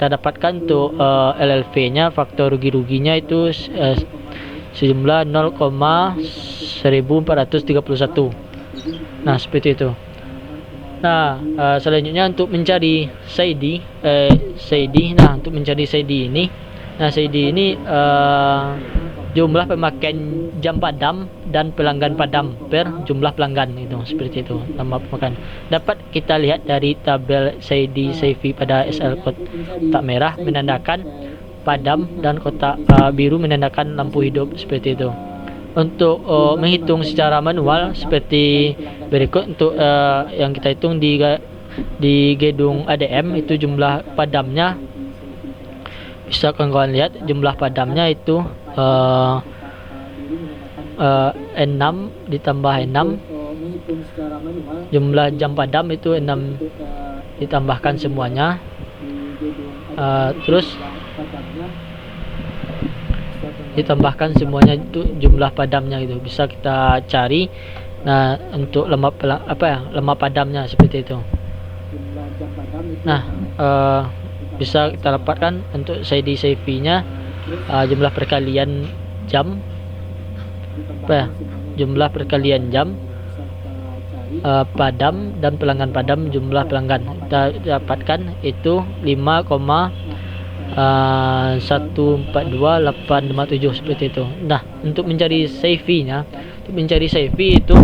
dapatkan untuk LLV-nya, faktor rugi-ruginya itu sejumlah 0,1431. Nah, seperti itu. Nah, selanjutnya untuk mencari CD. Nah, untuk mencari CD ini, jumlah pemakaian jam padam dan pelanggan padam per jumlah pelanggan, itu seperti itu nama pemakaian. Dapat kita lihat dari tabel CD CV pada SL kotak merah menandakan padam dan kotak biru menandakan lampu hidup, seperti itu. Untuk menghitung secara manual seperti berikut. Untuk yang kita hitung di gedung ADM itu jumlah padamnya, bisa kawan-kawan lihat jumlah padamnya itu 6 ditambah 6, jumlah jam padam itu 6 ditambahkan semuanya, terus ditambahkan semuanya itu jumlah padamnya, itu bisa kita cari. Nah, untuk lemah padamnya seperti itu. Nah, bisa kita dapatkan untuk CV-nya jumlah perkalian jam jumlah perkalian jam padam dan pelanggan padam, jumlah pelanggan kita dapatkan itu 5,142857, seperti itu. Nah, untuk mencari CV-nya, itu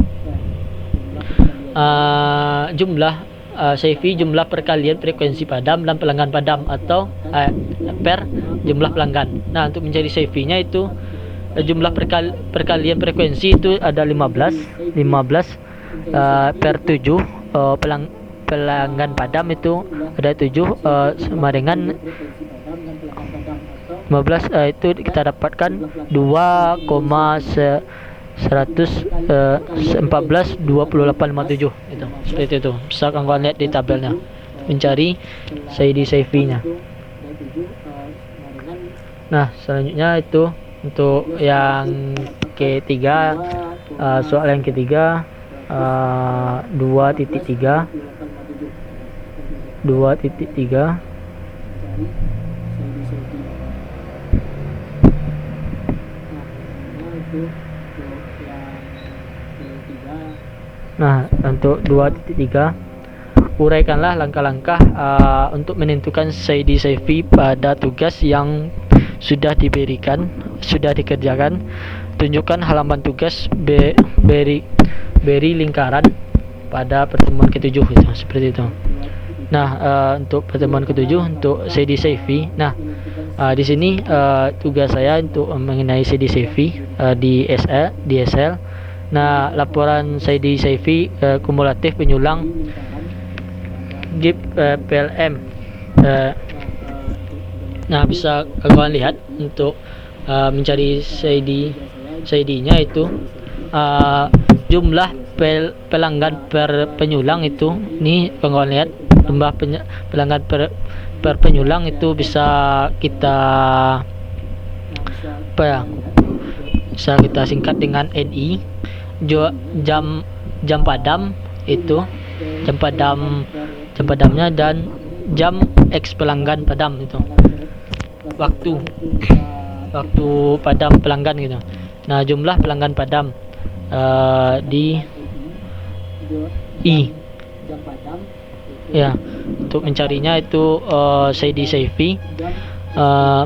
jumlah CV jumlah perkalian frekuensi padam dan pelanggan padam atau per jumlah pelanggan. Nah, untuk mencari CV-nya itu jumlah perkalian frekuensi itu ada 15 per 7, pelanggan padam itu ada 7 sama dengan 15, itu kita dapatkan 2,1142857, itu seperti itu. Bisa kawan lihat di tabelnya mencari CV-nya. Nah, selanjutnya itu untuk yang ketiga, soal yang ketiga 2.3 Nah, untuk 2.3 uraikanlah langkah-langkah untuk menentukan CV pada tugas yang sudah diberikan, sudah dikerjakan. Tunjukkan halaman tugas, beri lingkaran pada pertemuan ketujuh itu, seperti itu. Nah, untuk pertemuan ketujuh untuk CV. Nah, di sini tugas saya untuk mengenai CV di SL. Nah, laporan CV kumulatif penyulang GIP PLM. Nah, bisa kawan lihat untuk mencari CD-nya itu jumlah pelanggan per penyulang itu. Ini kawan lihat jumlah pelanggan per penyulang itu bisa kita bisa kita singkat dengan NI. Jam padam itu jam padamnya, dan jam X pelanggan padam itu waktu padam pelanggan gitu. Nah, jumlah pelanggan padam di I ya. Untuk mencarinya itu CV.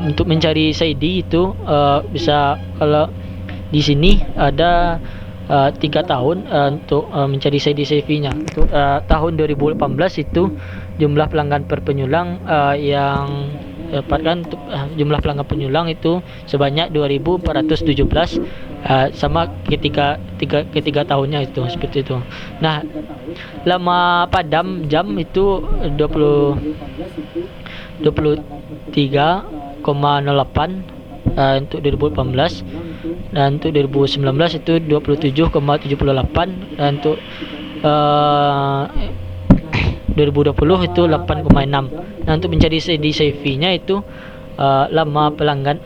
Untuk mencari CD itu bisa, kalau di sini ada 3 tahun untuk mencari CV-nya. Untuk tahun 2018 itu jumlah pelanggan per penyulang yang dapatkan jumlah pelanggan penyulang itu sebanyak 2.417, sama ketiga tahunnya itu, seperti itu. Nah, lama padam jam itu 23,08 untuk 2018, dan untuk 2019 itu 27,78, dan untuk 2020 itu 8,6. Nah, untuk mencari CV-nya itu lama pelanggan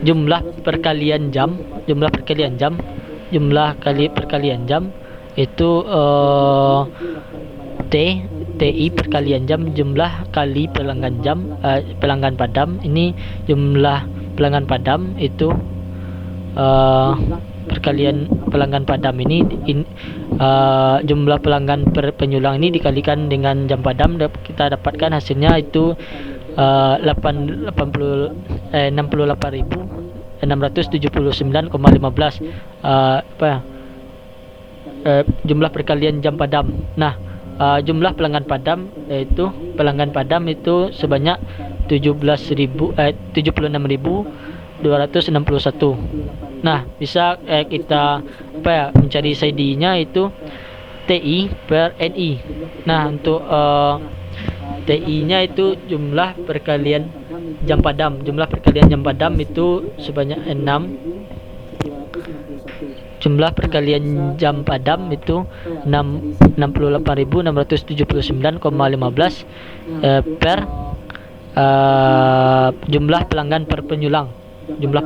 jumlah perkalian jam itu TI perkalian jam, jumlah kali pelanggan padam. Ini jumlah pelanggan padam itu perkalian pelanggan padam ini, jumlah pelanggan per penyulang ini dikalikan dengan jam padam, kita dapatkan hasilnya itu 68.679,15 jumlah perkalian jam padam. Nah, jumlah pelanggan padam itu sebanyak 76.261. Nah, bisa kita mencari CD-nya itu TI per NI. Nah, untuk TI-nya itu jumlah perkalian jam padam. Jumlah perkalian jam padam itu sebanyak 6. Jumlah perkalian jam padam itu 68.679,15 per jumlah pelanggan per penyulang. Jumlah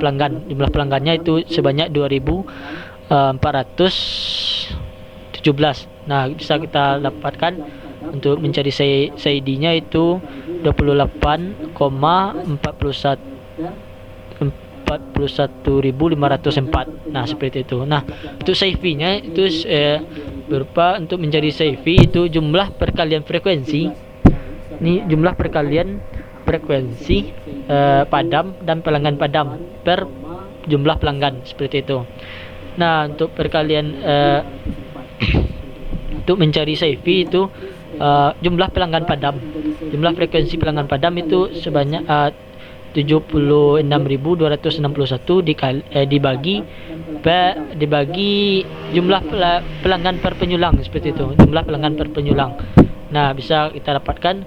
pelanggannya itu sebanyak 2.417. Nah, bisa kita dapatkan untuk mencari CD-nya itu 28,41.504. Nah, seperti itu. Nah, untuk CV-nya itu berupa untuk mencari CV itu jumlah perkalian frekuensi. Ini jumlah perkalian frekuensi padam dan pelanggan padam per jumlah pelanggan, seperti itu. Nah, untuk perkalian untuk mencari CV itu jumlah pelanggan padam, jumlah frekuensi pelanggan padam itu sebanyak 76.261 dibagi jumlah pelanggan per penyulang, seperti itu, jumlah pelanggan per penyulang. Nah, bisa kita dapatkan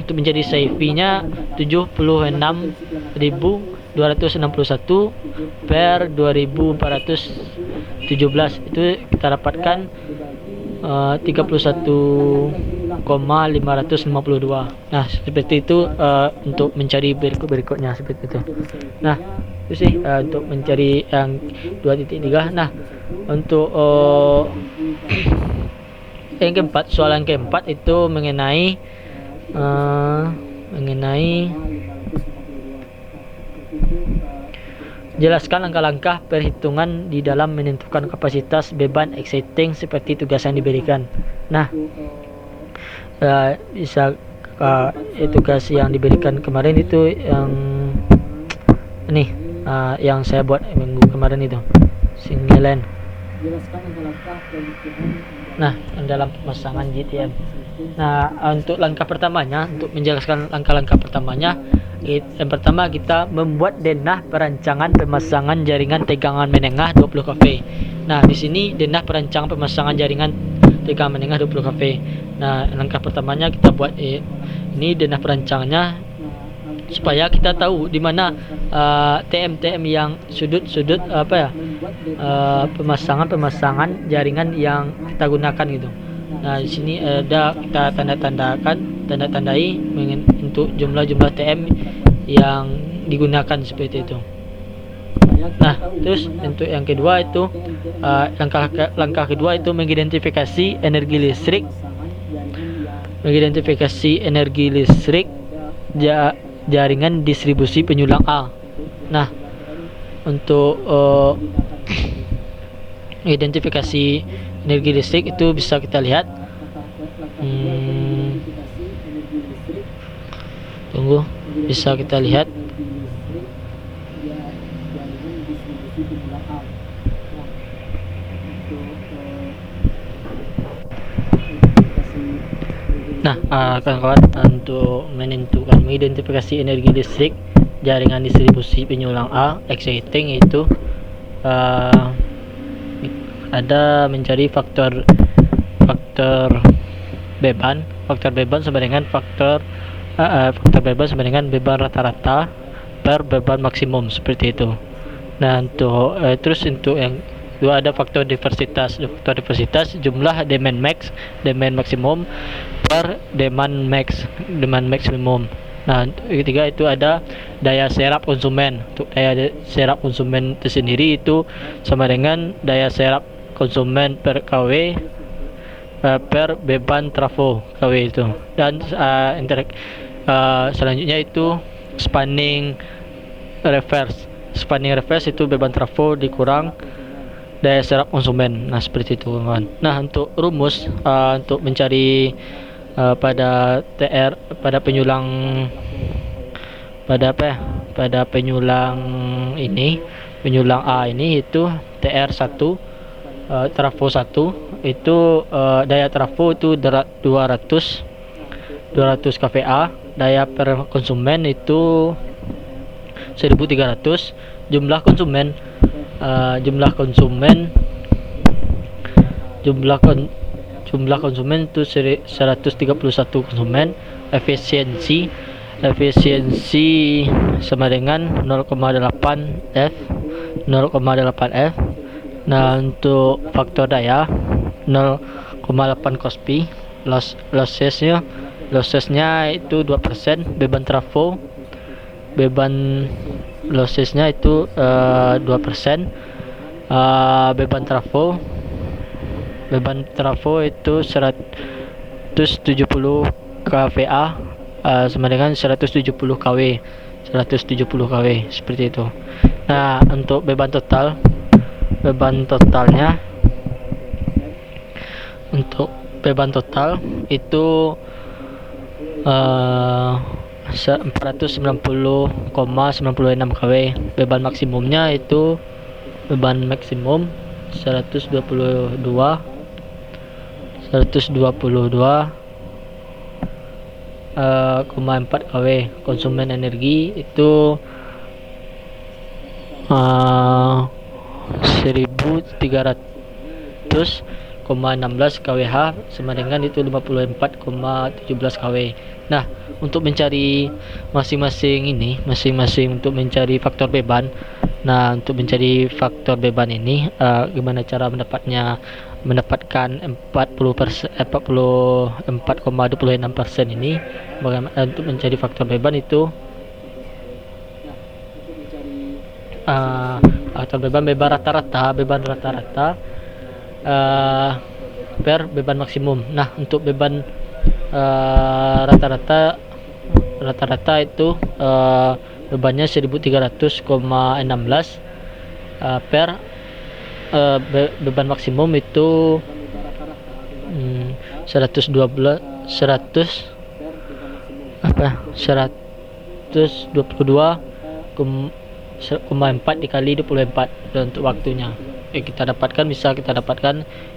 untuk menjadi CV-nya 76.261 per 2.417. Itu kita dapatkan 31,552. Nah, seperti itu untuk mencari berikutnya, seperti itu. Nah, itu sih untuk mencari yang 2.3. Nah, untuk yang keempat, soalan keempat itu mengenai Jelaskan langkah-langkah perhitungan di dalam menentukan kapasitas beban exciting seperti tugas yang diberikan. Nah, bisa tugas yang diberikan kemarin itu yang nih yang saya buat minggu kemarin itu singgilan. Nah, dalam pemasangan GTM. Nah, untuk langkah pertamanya, untuk menjelaskan langkah-langkah pertamanya, yang pertama kita membuat denah perancangan pemasangan jaringan tegangan menengah 20 kV. Nah, di sini denah perancangan pemasangan jaringan tegangan menengah 20 kV. Nah, langkah pertamanya kita buat ini denah perancangannya supaya kita tahu di mana TM yang sudut-sudut pemasangan jaringan yang kita gunakan gitu. Nah, di sini ada kita tanda-tandai untuk jumlah-jumlah TM yang digunakan seperti itu. Nah, terus untuk yang kedua itu langkah kedua itu mengidentifikasi energi listrik jaringan distribusi penyulang A. Nah, untuk identifikasi energi listrik itu bisa kita lihat. Bisa kita lihat. Nah, kawan-kawan, untuk mengidentifikasi energi listrik jaringan distribusi penyulang A exciting itu ada mencari faktor beban sama dengan faktor beban sama dengan beban rata-rata per beban maksimum seperti itu. Nah, untuk terus untuk yang kedua ada faktor diversitas jumlah demand maksimum per demand maksimum. Nah, ketiga itu ada daya serap konsumen. Untuk daya serap konsumen itu sendiri itu sama dengan daya serap konsumen per kW per beban trafo kW itu. Dan selanjutnya itu spanning reverse itu beban trafo dikurang daya serap konsumen. Nah, seperti itu, kawan. Nah, untuk rumus untuk mencari pada penyulang A ini itu TR1 trafo 1 itu daya trafo itu 200 kVA, daya per konsumen itu 1300, jumlah konsumen itu 131 konsumen. Efisiensi sama dengan 0,8 F. Nah, untuk faktor daya 0,8 cospi. Lossesnya itu 2%. Beban lossesnya itu 2%. Beban trafo itu 170 kVA sama dengan 170 kW seperti itu. Nah, untuk beban total itu 490,96 kW. Beban maksimumnya itu 122,4 kW. Konsumen energi itu 1300,16 kWh sama dengan itu 54,17 kW. Nah, untuk mencari masing-masing untuk mencari faktor beban. Nah, untuk mencari faktor beban ini gimana cara mendapatkan 44,26% ini. Bagaimana untuk mencari faktor beban itu faktor beban rata-rata per beban maksimum. Nah, untuk beban rata-rata itu bebannya 1300,16 beban maksimum itu 112 100 apa 122,4 dikali 24 untuk waktunya. Kita dapatkan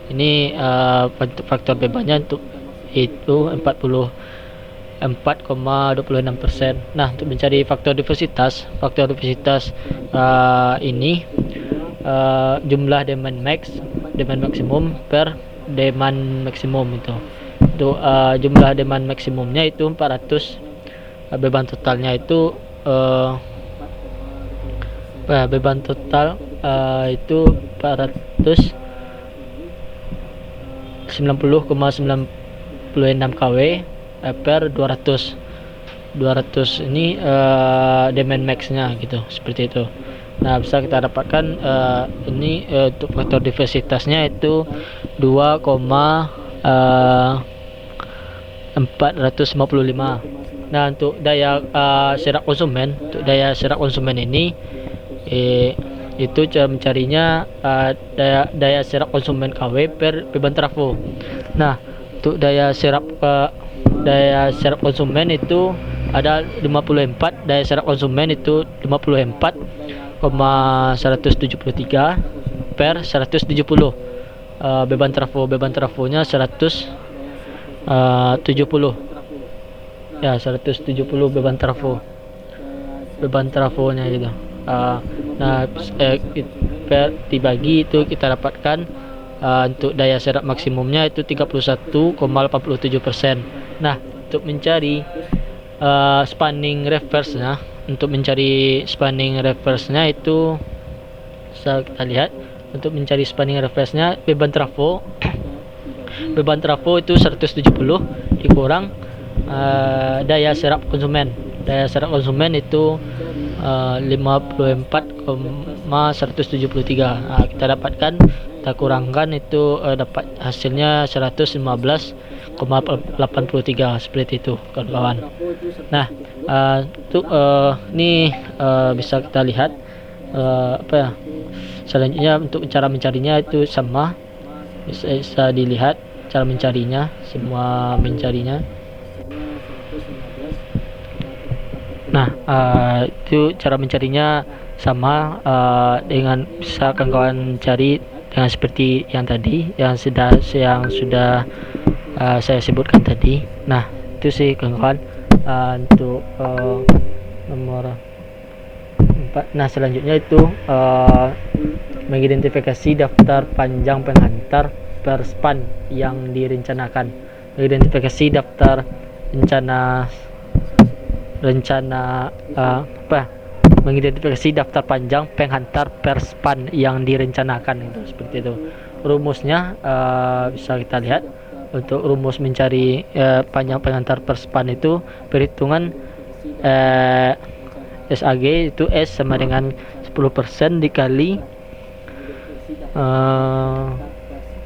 ini untuk faktor bebannya untuk itu 44,26%. Nah, untuk mencari faktor diversitas ini jumlah demand maksimum per demand maksimum itu. Untuk jumlah demand maksimumnya itu 400, beban totalnya itu beban total itu 490,96 kW per 200 ini demand max-nya gitu, seperti itu. Nah, bisa kita dapatkan ini untuk faktor diversitasnya itu 2,455. Nah, untuk daya serap konsumen ini itu cara mencarinya daya serap konsumen KW per beban trafo. Nah, untuk daya serap konsumen itu ada 54, daya serap konsumen itu 54,173 per 170. Beban trafonya 170 ya, 170 beban trafonya gitu. Nah, dibagi itu kita dapatkan untuk daya serap maksimumnya itu 31,87%. Nah, untuk mencari spanning reverse-nya, itu bisa kita lihat. Untuk mencari spanning reverse-nya, beban trafo itu 170 dikurang daya serap konsumen itu 54,173. Kita dapatkan, kita kurangkan itu dapat hasilnya 115,83, seperti itu kawan-kawan. Nah, untuk ini bisa kita lihat selanjutnya. Untuk cara mencarinya itu sama, bisa dilihat cara mencarinya, semua mencarinya. Nah, itu cara mencarinya sama dengan bisa kawan-kawan cari dengan seperti yang tadi, yang sudah saya sebutkan tadi. Nah, itu sih kawan-kawan untuk nomor 4. Nah, selanjutnya itu mengidentifikasi daftar panjang penghantar per span yang direncanakan. Mengidentifikasi daftar mengidentifikasi daftar panjang penghantar per span yang direncanakan, itu seperti itu. Rumusnya bisa kita lihat. Untuk rumus mencari panjang penghantar per span itu perhitungan SAG itu S sama dengan 10% dikali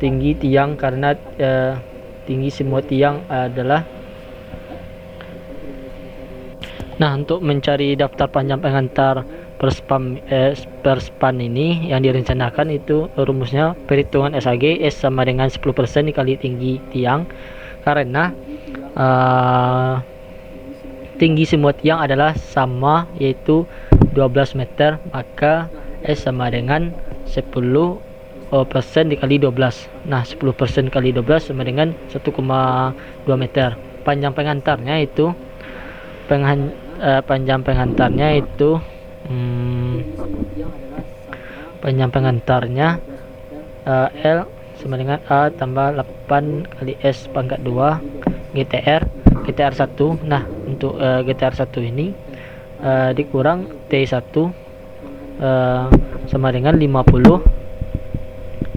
tinggi tiang, karena tinggi semua tiang adalah. Nah, untuk mencari daftar panjang penghantar per span ini yang direncanakan, itu rumusnya perhitungan SAG S sama dengan 10% dikali tinggi tiang, karena tinggi semua tiang adalah sama, yaitu 12 meter, maka S sama dengan 10% dikali 12. Nah, 10% kali 12 sama dengan 1,2 meter. Panjang penghantarnya itu L sama dengan A tambah 8 kali S pangkat 2 GTR 1. Nah, untuk GTR 1 ini dikurang T1 sama dengan 50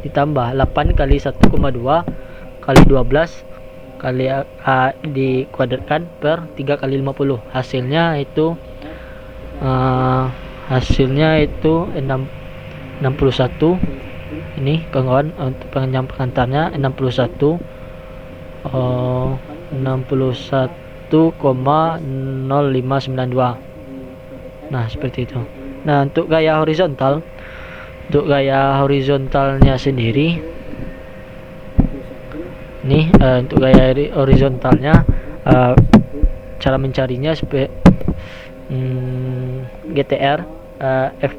ditambah 8 kali 1,2 kali 12 kali dikuadratkan per 3 kali 50. Hasilnya itu 61. Ini kawan-kawan, untuk panjang pengantarnya 61,0592. Nah, seperti itu. Nah, untuk gaya horizontal Untuk gaya horizontalnya sendiri nih, untuk gaya horizontalnya, cara mencarinya GTR, F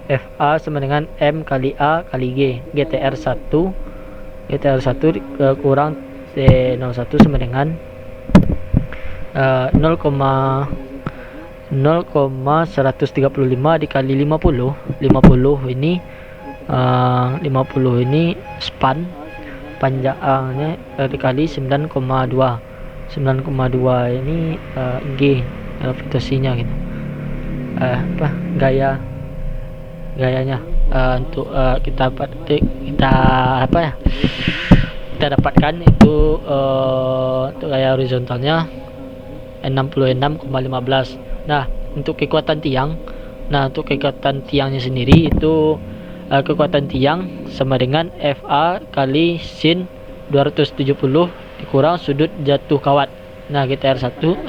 FA sama dengan M kali A kali G. GTR 1 kurang T01 sama dengan 0,135 dikali 50. 50 ini 50 ini span panjangnya, dikali 9,2. 9,2 ini G gravitasinya gitu. Gayanya untuk kita dapatkan itu, untuk gaya horizontalnya 66,15. Nah, untuk kekuatan tiang, untuk kekuatan tiangnya sendiri itu, kekuatan tiang sama dengan FA kali sin 270 dikurang sudut jatuh kawat. Nah, GTR 1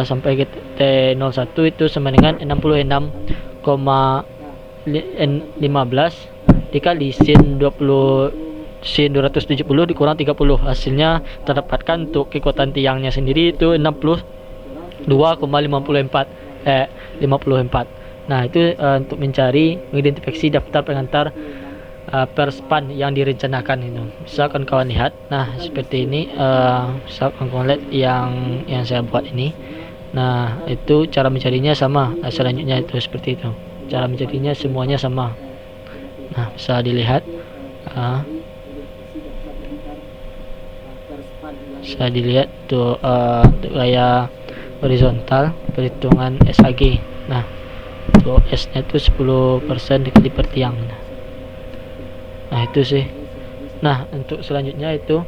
sampai GT01 itu sama dengan 66,15 dikali sin 270 dikurang 30. Hasilnya terdapatkan untuk kekuatan tiangnya sendiri itu 62,54. Nah, itu untuk mengidentifikasi daftar pengantar per span yang direncanakan itu. Misalkan kawan lihat, nah seperti ini, misalkan kawan lihat yang saya buat ini. Nah, itu cara mencarinya sama. Selanjutnya itu seperti itu. Cara mencarinya semuanya sama. Nah, bisa dilihat, tuh, untuk gaya horizontal perhitungan SAG. Nah, untuk S nya itu 10% dikali per tiang. Nah, itu sih. Nah, untuk selanjutnya itu,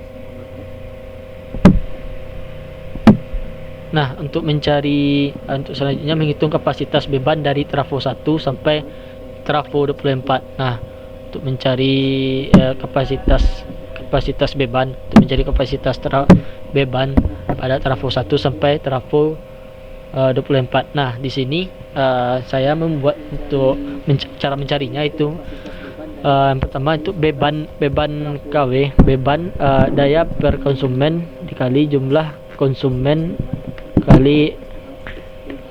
untuk selanjutnya menghitung kapasitas beban dari trafo 1 sampai trafo 24. Nah, untuk mencari kapasitas beban, beban pada trafo 1 sampai trafo 24. Nah, di sini saya membuat untuk cara mencarinya itu, yang pertama itu beban KW, daya per konsumen dikali jumlah konsumen kali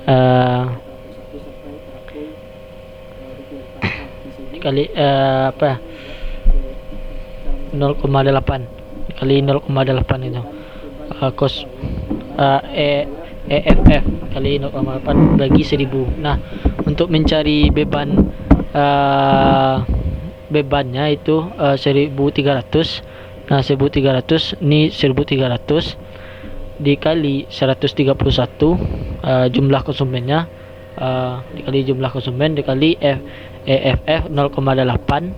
0,8 kali 0,8 itu, EFF kali 0,8 bagi 1000. Nah, untuk mencari bebannya itu 1300. Nah, 1300 ini 1300 dikali 131, jumlah konsumennya, dikali jumlah konsumen dikali EFF 0,8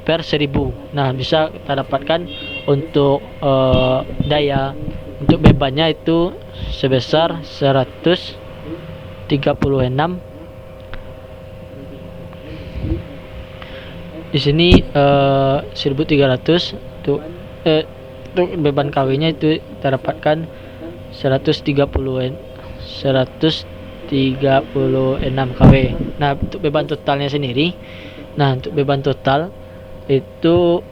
per 1000. Nah, bisa kita dapatkan untuk daya untuk bebannya itu sebesar 136. Di sini 1300 untuk beban KW-nya itu kita dapatkan 136 kW. Nah, untuk beban totalnya sendiri, untuk beban total itu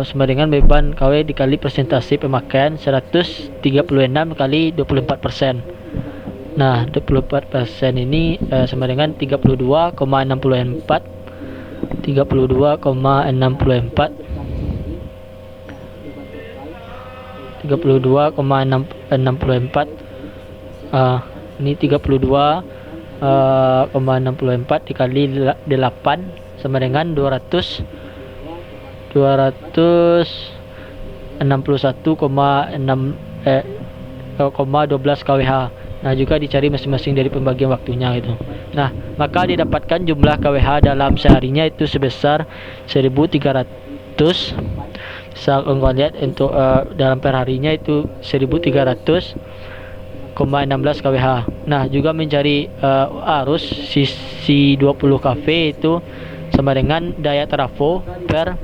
sama dengan beban KW dikali persentase pemakaian 136 kali 24%. Nah, 24% ini sama dengan 32,64 ini 32,64 dikali 8 sama dengan 261,12 kWh. Nah, juga dicari masing-masing dari pembagian waktunya gitu. Nah, maka didapatkan jumlah kWh dalam seharinya itu sebesar 1300. Bisa kalian lihat untuk dalam per harinya itu 1300,16 kWh. Nah, juga mencari arus sisi 20 kV itu sama dengan daya trafo per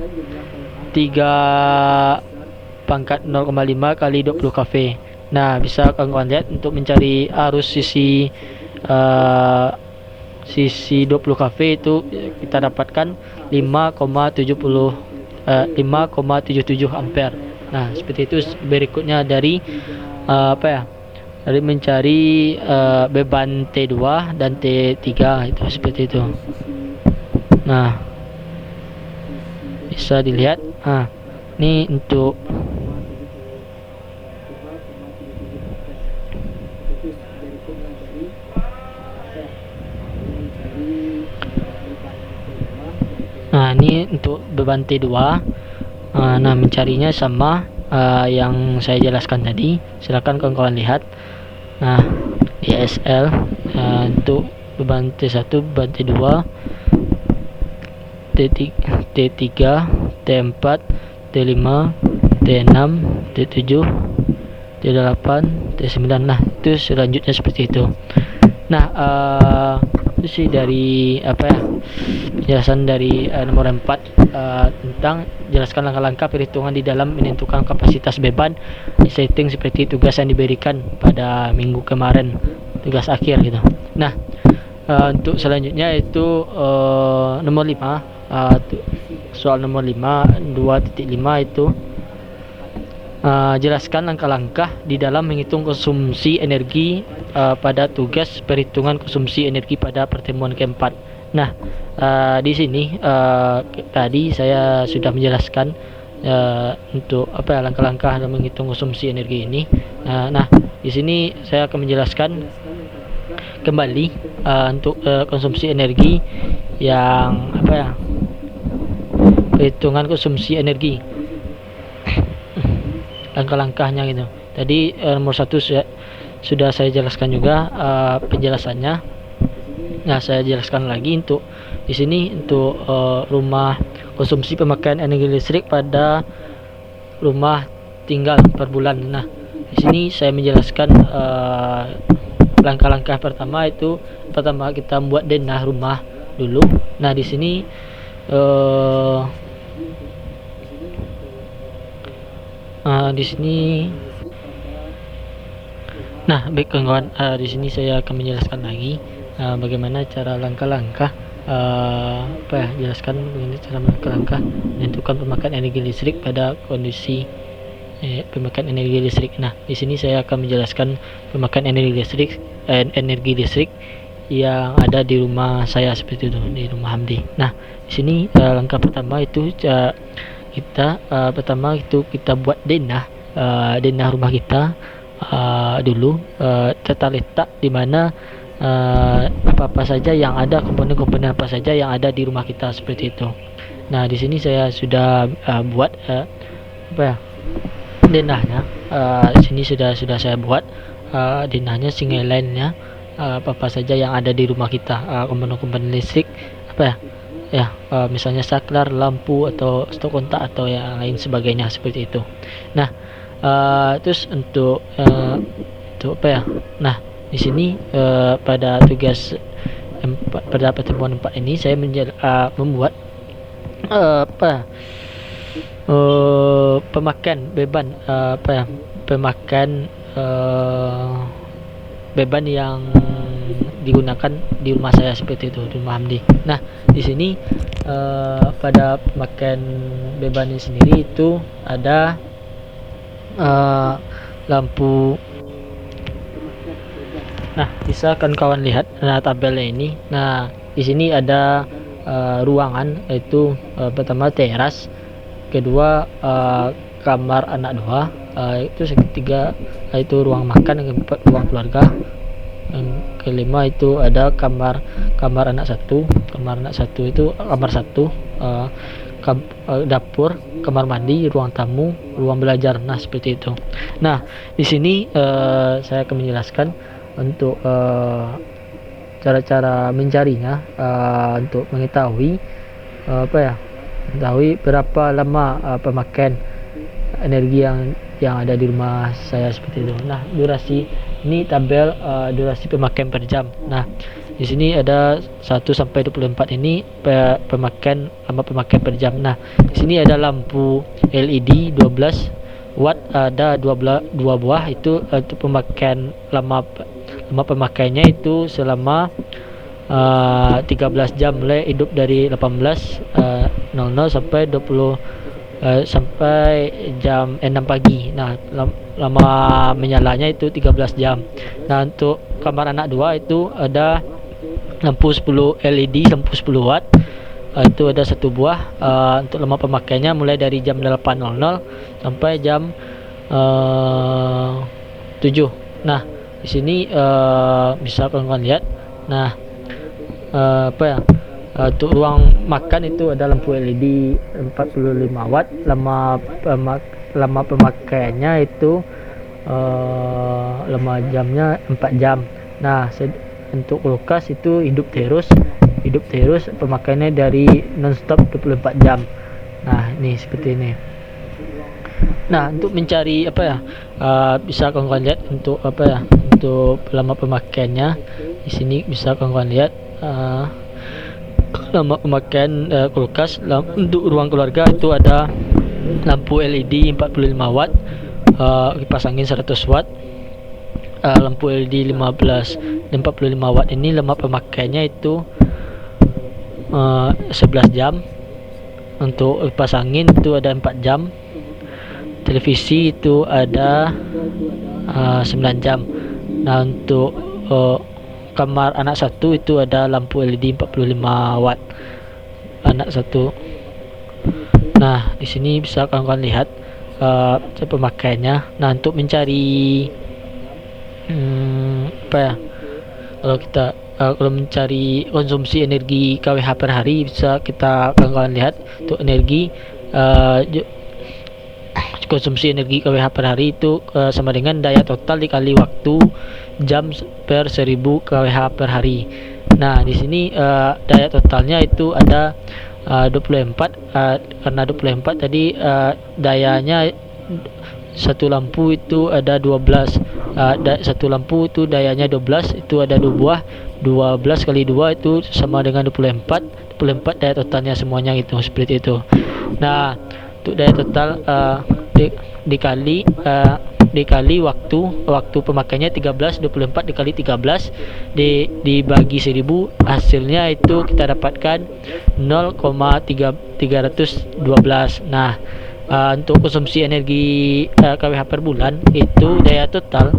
3 pangkat 0,5 kali 20 kV. Nah, bisa kawan lihat untuk mencari arus sisi sisi 20 kV itu kita dapatkan 5,77 ampere. Nah, seperti itu. Berikutnya dari apa ya? Dari mencari beban T2 dan T3 itu seperti itu. Nah, bisa dilihat. Ini untuk ini untuk beban T2. Nah, mencarinya sama yang saya jelaskan tadi. Silakan kawan-kawan lihat. Nah, ISL untuk beban T1, beban T2, T3, T4, T5, T6, T7, T8, T9. Nah, itu selanjutnya seperti itu. Nah, itu sih dari apa ya, penjelasan dari nomor 4 tentang jelaskan langkah-langkah perhitungan di dalam menentukan kapasitas beban setting seperti tugas yang diberikan pada minggu kemarin, tugas akhir gitu. Nah, untuk selanjutnya itu nomor 5, soal nomor 5 2.5 itu jelaskan langkah-langkah di dalam menghitung konsumsi energi pada tugas perhitungan konsumsi energi pada pertemuan keempat. Nah, di sini tadi saya sudah menjelaskan untuk apa ya, langkah-langkah dalam menghitung konsumsi energi ini. Nah, di sini saya akan menjelaskan kembali untuk konsumsi energi yang apa ya, perhitungan konsumsi energi, langkah-langkahnya gitu. Tadi nomor 1 sudah saya jelaskan juga penjelasannya. Nah, saya jelaskan lagi untuk di sini untuk rumah konsumsi pemakaian energi listrik pada rumah tinggal per bulan. Nah, di sini saya menjelaskan langkah-langkah pertama itu kita buat denah rumah dulu. Nah, di sini nah, baik kawan-kawan, di sini saya akan menjelaskan lagi bagaimana cara langkah-langkah apa ya, jelaskan bagaimana cara langkah-langkah menentukan pemakaian energi listrik pada kondisi pemakaian energi listrik. Nah, di sini saya akan menjelaskan pemakaian energi listrik yang ada di rumah saya seperti itu, di rumah Hamdi. Nah, di sini langkah pertama itu kita buat denah rumah kita dulu. Tata letak di mana apa-apa saja yang ada, komponen-komponen apa saja yang ada di rumah kita seperti itu. Nah, di sini saya sudah buat apa ya, denahnya. Di sini sudah saya buat denahnya, single line-nya, apa-apa saja yang ada di rumah kita, komponen-komponen listrik apa ya, misalnya saklar, lampu atau stok kontak atau yang lain sebagainya seperti itu. Nah, terus untuk apa ya, nah di sini pada tugas pada pertemuan 4 ini saya membuat pemakaian beban beban yang digunakan di rumah saya seperti itu, di rumah Hamdi. Nah, di sini pada pemakaian beban ini sendiri itu ada lampu. Nah, bisa kan kawan lihat tabelnya ini. Nah, di sini ada ruangan, yaitu pertama teras, kedua kamar anak 2, itu ketiga itu ruang makan, yang keempat ruang keluarga, yang kelima itu ada kamar anak 1. Kamar anak 1 itu kamar 1, dapur, kamar mandi, ruang tamu, ruang belajar. Nah, seperti itu. Nah, di sini saya akan menjelaskan untuk cara-cara mencarinya, untuk mengetahui mengetahui berapa lama pemakaian energi yang ada di rumah saya seperti itu. Nah, durasi ini tabel durasi pemakaian per jam. Nah, di sini ada 1 sampai 24 ini pemakaian per jam. Nah, di sini ada lampu LED 12 watt, ada 2 buah itu untuk pemakaian lama pemakaiannya itu selama 13 jam, mulai hidup dari 18.00 sampai 20 sampai jam 6 pagi. Nah, lama menyalanya itu 13 jam. Nah, untuk kamar anak 2 itu ada lampu 10 LED, lampu 10 watt. Itu ada satu buah. Untuk lama pemakaiannya mulai dari jam 8.00 sampai jam 7. Nah, di sini bisa kawan-kawan lihat. Nah, apa ya? Untuk ruang makan itu ada lampu LED 45 watt. Lama pemakaiannya itu lama jamnya 4 jam. Nah, untuk kulkas itu hidup terus pemakaiannya dari nonstop 24 jam. Nah, ini seperti ini. Nah, untuk mencari apa ya, bisa kawan-kawan lihat untuk apa ya, untuk lama pemakaiannya di sini bisa kawan-kawan lihat. Lama pemakaian kulkas. Untuk ruang keluarga itu ada lampu LED 45 watt, kipas angin 100 watt, lampu LED 15 dan 45 watt. Ini lama pemakaiannya itu 11 jam. Untuk kipas angin itu ada 4 jam. Televisi itu ada 9 jam. Nah, untuk kamar anak 1 itu ada lampu LED 45 watt anak 1. Nah, di sini bisa kawan-kawan lihat pemakaiannya. Nah, untuk mencari apa ya, kalau mencari konsumsi energi kWh per hari, bisa kita kawan-kawan lihat untuk energi konsumsi energi kWh per hari itu sama dengan daya total dikali waktu jam per 1000 kWh per hari. Nah, di sini daya totalnya itu ada 24, karena 24 tadi dayanya satu lampu itu ada 12. Satu lampu itu dayanya 12, itu ada 2 buah. 12 kali 2 itu sama dengan 24. 24 daya totalnya semuanya itu seperti itu. Nah, untuk daya total dikali waktu pemakaiannya 13, 24 dikali 13 dibagi 1000, hasilnya itu kita dapatkan 0,312. Nah, untuk konsumsi energi kWh per bulan itu daya total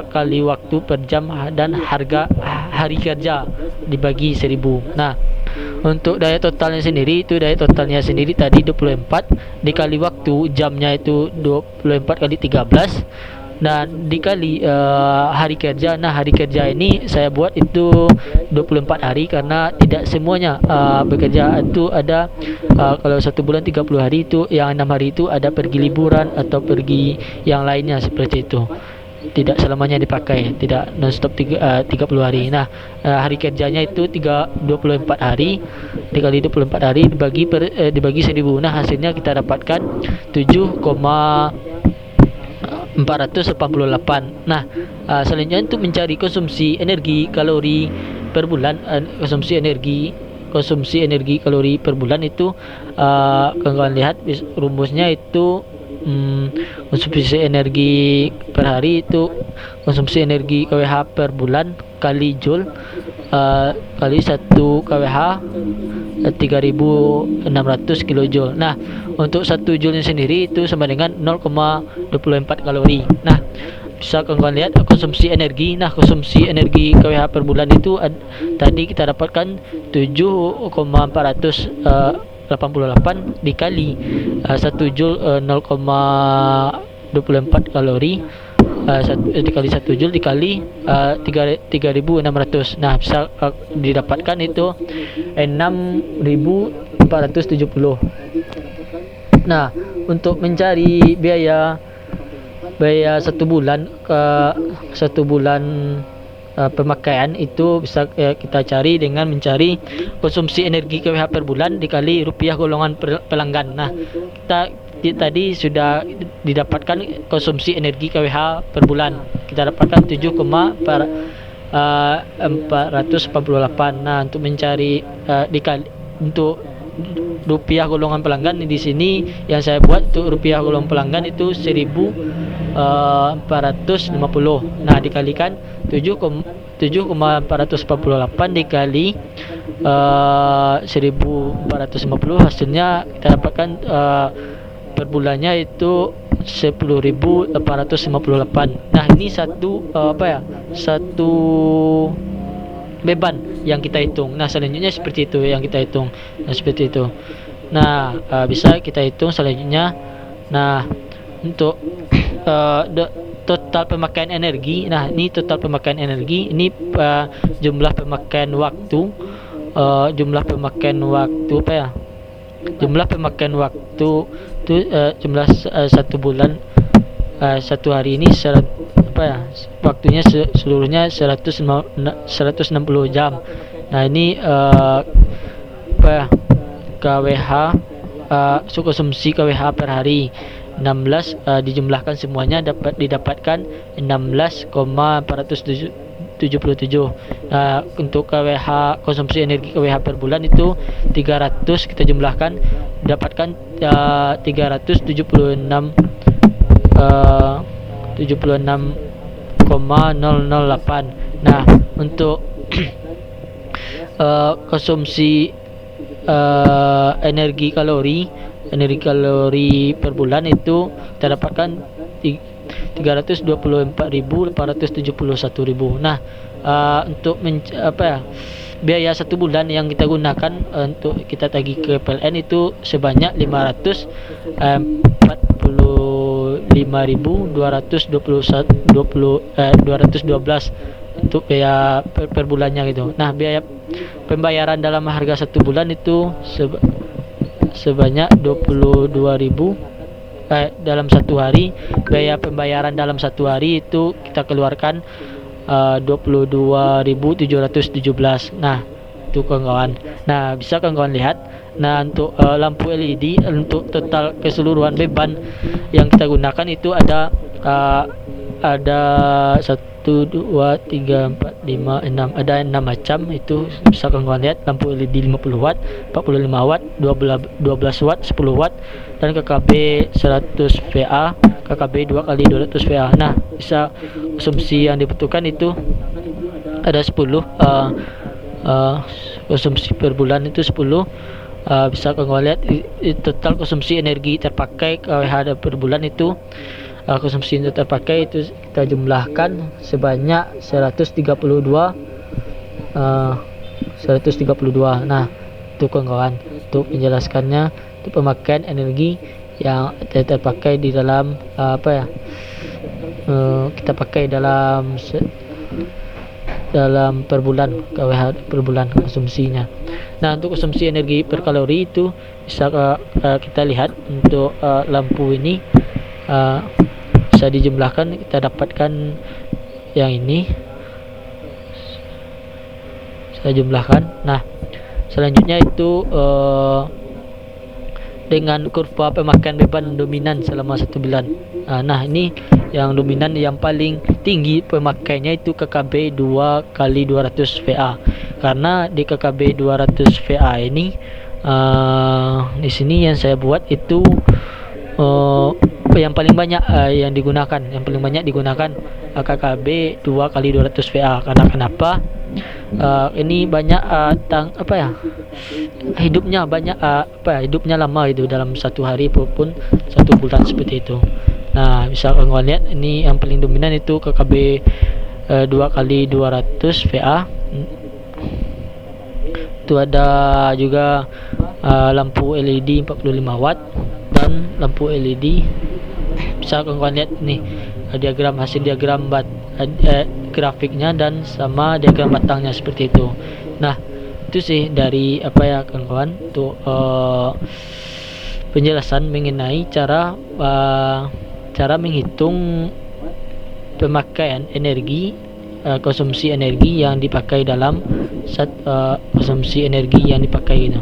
kali waktu per jam dan harga hari kerja dibagi 1000. Nah, untuk daya totalnya sendiri tadi 24 dikali waktu jamnya itu 24 kali 13 dan dikali hari kerja. Nah, hari kerja ini saya buat itu 24 hari karena tidak semuanya bekerja. Itu ada kalau 1 bulan 30 hari itu yang 6 hari itu ada pergi liburan atau pergi yang lainnya seperti itu. Tidak selamanya dipakai, tidak non-stop 30 hari. Nah, hari kerjanya itu 24 hari dikali 24 hari dibagi 1000. Nah, hasilnya kita dapatkan 7,488. Nah, selanjutnya untuk mencari konsumsi energi kalori per bulan, konsumsi energi kalori per bulan itu kawan-kawan lihat rumusnya itu konsumsi energi per hari itu konsumsi energi kWh per bulan kali joule kali 1 kWh 3600 kilojoule. Nah, untuk 1 joule sendiri itu sama dengan 0,24 kalori. Nah, bisa kawan-kawan lihat konsumsi energi. Nah, konsumsi energi kWh per bulan itu tadi kita dapatkan 7,488 dikali 1 joule 0,24 kalori, dikali 1 joule dikali 3600. Nah, bisa didapatkan itu 6470. Nah, untuk mencari biaya 1 bulan pemakaian itu bisa kita cari dengan mencari konsumsi energi kWh per bulan dikali rupiah golongan pelanggan. Nah, kita tadi sudah didapatkan konsumsi energi kWh per bulan. Kita dapatkan 7,488. Nah, untuk mencari dikali untuk rupiah golongan pelanggan di sini yang saya buat untuk rupiah golongan pelanggan itu 1450. Nah, dikalikan 7,488 7,448 dikali 1450, hasilnya kita dapatkan per bulannya itu 10.858. Nah, ini satu satu beban yang kita hitung. Nah, selanjutnya seperti itu yang kita hitung. Nah, seperti itu. Nah, bisa kita hitung selanjutnya. Nah, untuk total pemakaian energi. Nah, ini total pemakaian energi. Ini jumlah pemakaian waktu. Jumlah pemakaian waktu jumlah pemakaian waktu itu jumlah satu bulan, satu hari ini waktunya seluruhnya 160 jam. Nah, ini KWH, konsumsi KWH per hari 16, dijumlahkan semuanya dapat didapatkan 16,477. Untuk KWH, konsumsi energi KWH per bulan itu 300, kita jumlahkan dapatkan 76,008. Nah, untuk konsumsi energi kalori per bulan itu kita dapatkan 324.871.000. Nah, untuk biaya satu bulan yang kita gunakan untuk kita tagih ke PLN itu sebanyak 545.212 untuk biaya per bulannya gitu. Nah, biaya pembayaran dalam harga satu bulan itu sebanyak 22.000 dalam satu hari. Biaya pembayaran dalam satu hari itu kita keluarkan 22.717. Nah, itu kawan-kawan. Nah, bisa kawan-kawan lihat. Nah, untuk lampu LED, untuk total keseluruhan beban yang kita gunakan itu ada 1, 2, 3, 4, 5, 6, ada 6 macam. Itu bisa kawan-kawan lihat. Lampu LED 50 watt, 45 watt, 12 watt, 10 watt, dan KKB 100 VA, KKB 2 kali 200 VA. Nah, bisa konsumsi yang dibutuhkan itu ada 10, konsumsi per bulan itu 10. Bisa kawan-kawan lihat total konsumsi energi terpakai KWH per bulan itu, konsumsi yang terpakai itu kita jumlahkan sebanyak 132. Nah, itu kawan-kawan untuk menjelaskannya, untuk pemakaian energi yang terpakai di dalam kita pakai dalam per bulan, KWH per bulan konsumsinya. Nah, untuk konsumsi energi per kalori itu bisa kita lihat untuk lampu ini bisa dijumlahkan, kita dapatkan yang ini saya jumlahkan. Nah, selanjutnya itu dengan kurva pemakaian beban dominan selama satu bulan. Nah, ini yang dominan yang paling tinggi pemakaiannya itu KKB 2 kali 200 VA. Karena di KKB 200 VA ini di sini yang saya buat itu yang paling banyak yang digunakan, KKB 2 kali 200 VA. Karena kenapa? Ini banyak hidupnya banyak hidupnya lama itu dalam satu hari maupun satu bulan seperti itu. Nah, bisa kawan lihat ini yang paling dominan itu KKB 2 kali 200 VA. Itu ada juga lampu LED 45 watt dan lampu LED. Bisa kawan lihat nih hasil diagram grafiknya dan sama diagram batangnya seperti itu. Nah, itu sih dari kawan-kawan untuk penjelasan mengenai cara menghitung pemakaian energi, konsumsi energi yang dipakai dalam konsumsi energi yang dipakai itu.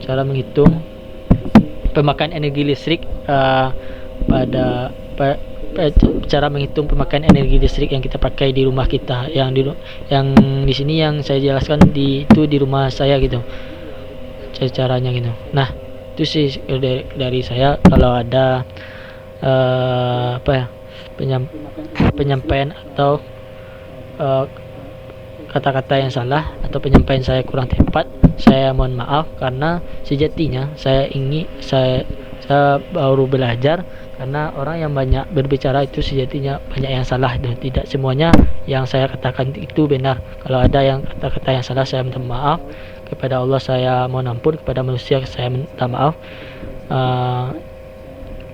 Cara menghitung pemakaian energi listrik cara menghitung pemakaian energi listrik yang kita pakai di rumah kita, yang di sini yang saya jelaskan itu di rumah saya gitu, caranya gitu. Nah, itu sih dari saya. Kalau ada penyampaian atau kata-kata yang salah atau penyampaian saya kurang tepat, saya mohon maaf, karena sejatinya saya baru belajar, karena orang yang banyak berbicara itu sejatinya banyak yang salah, dan tidak semuanya yang saya katakan itu benar. Kalau ada yang kata-kata yang salah, saya minta maaf kepada Allah, saya mohon ampun, kepada manusia saya minta maaf. uh,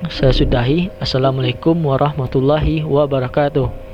saya sudahi. Assalamualaikum warahmatullahi wabarakatuh.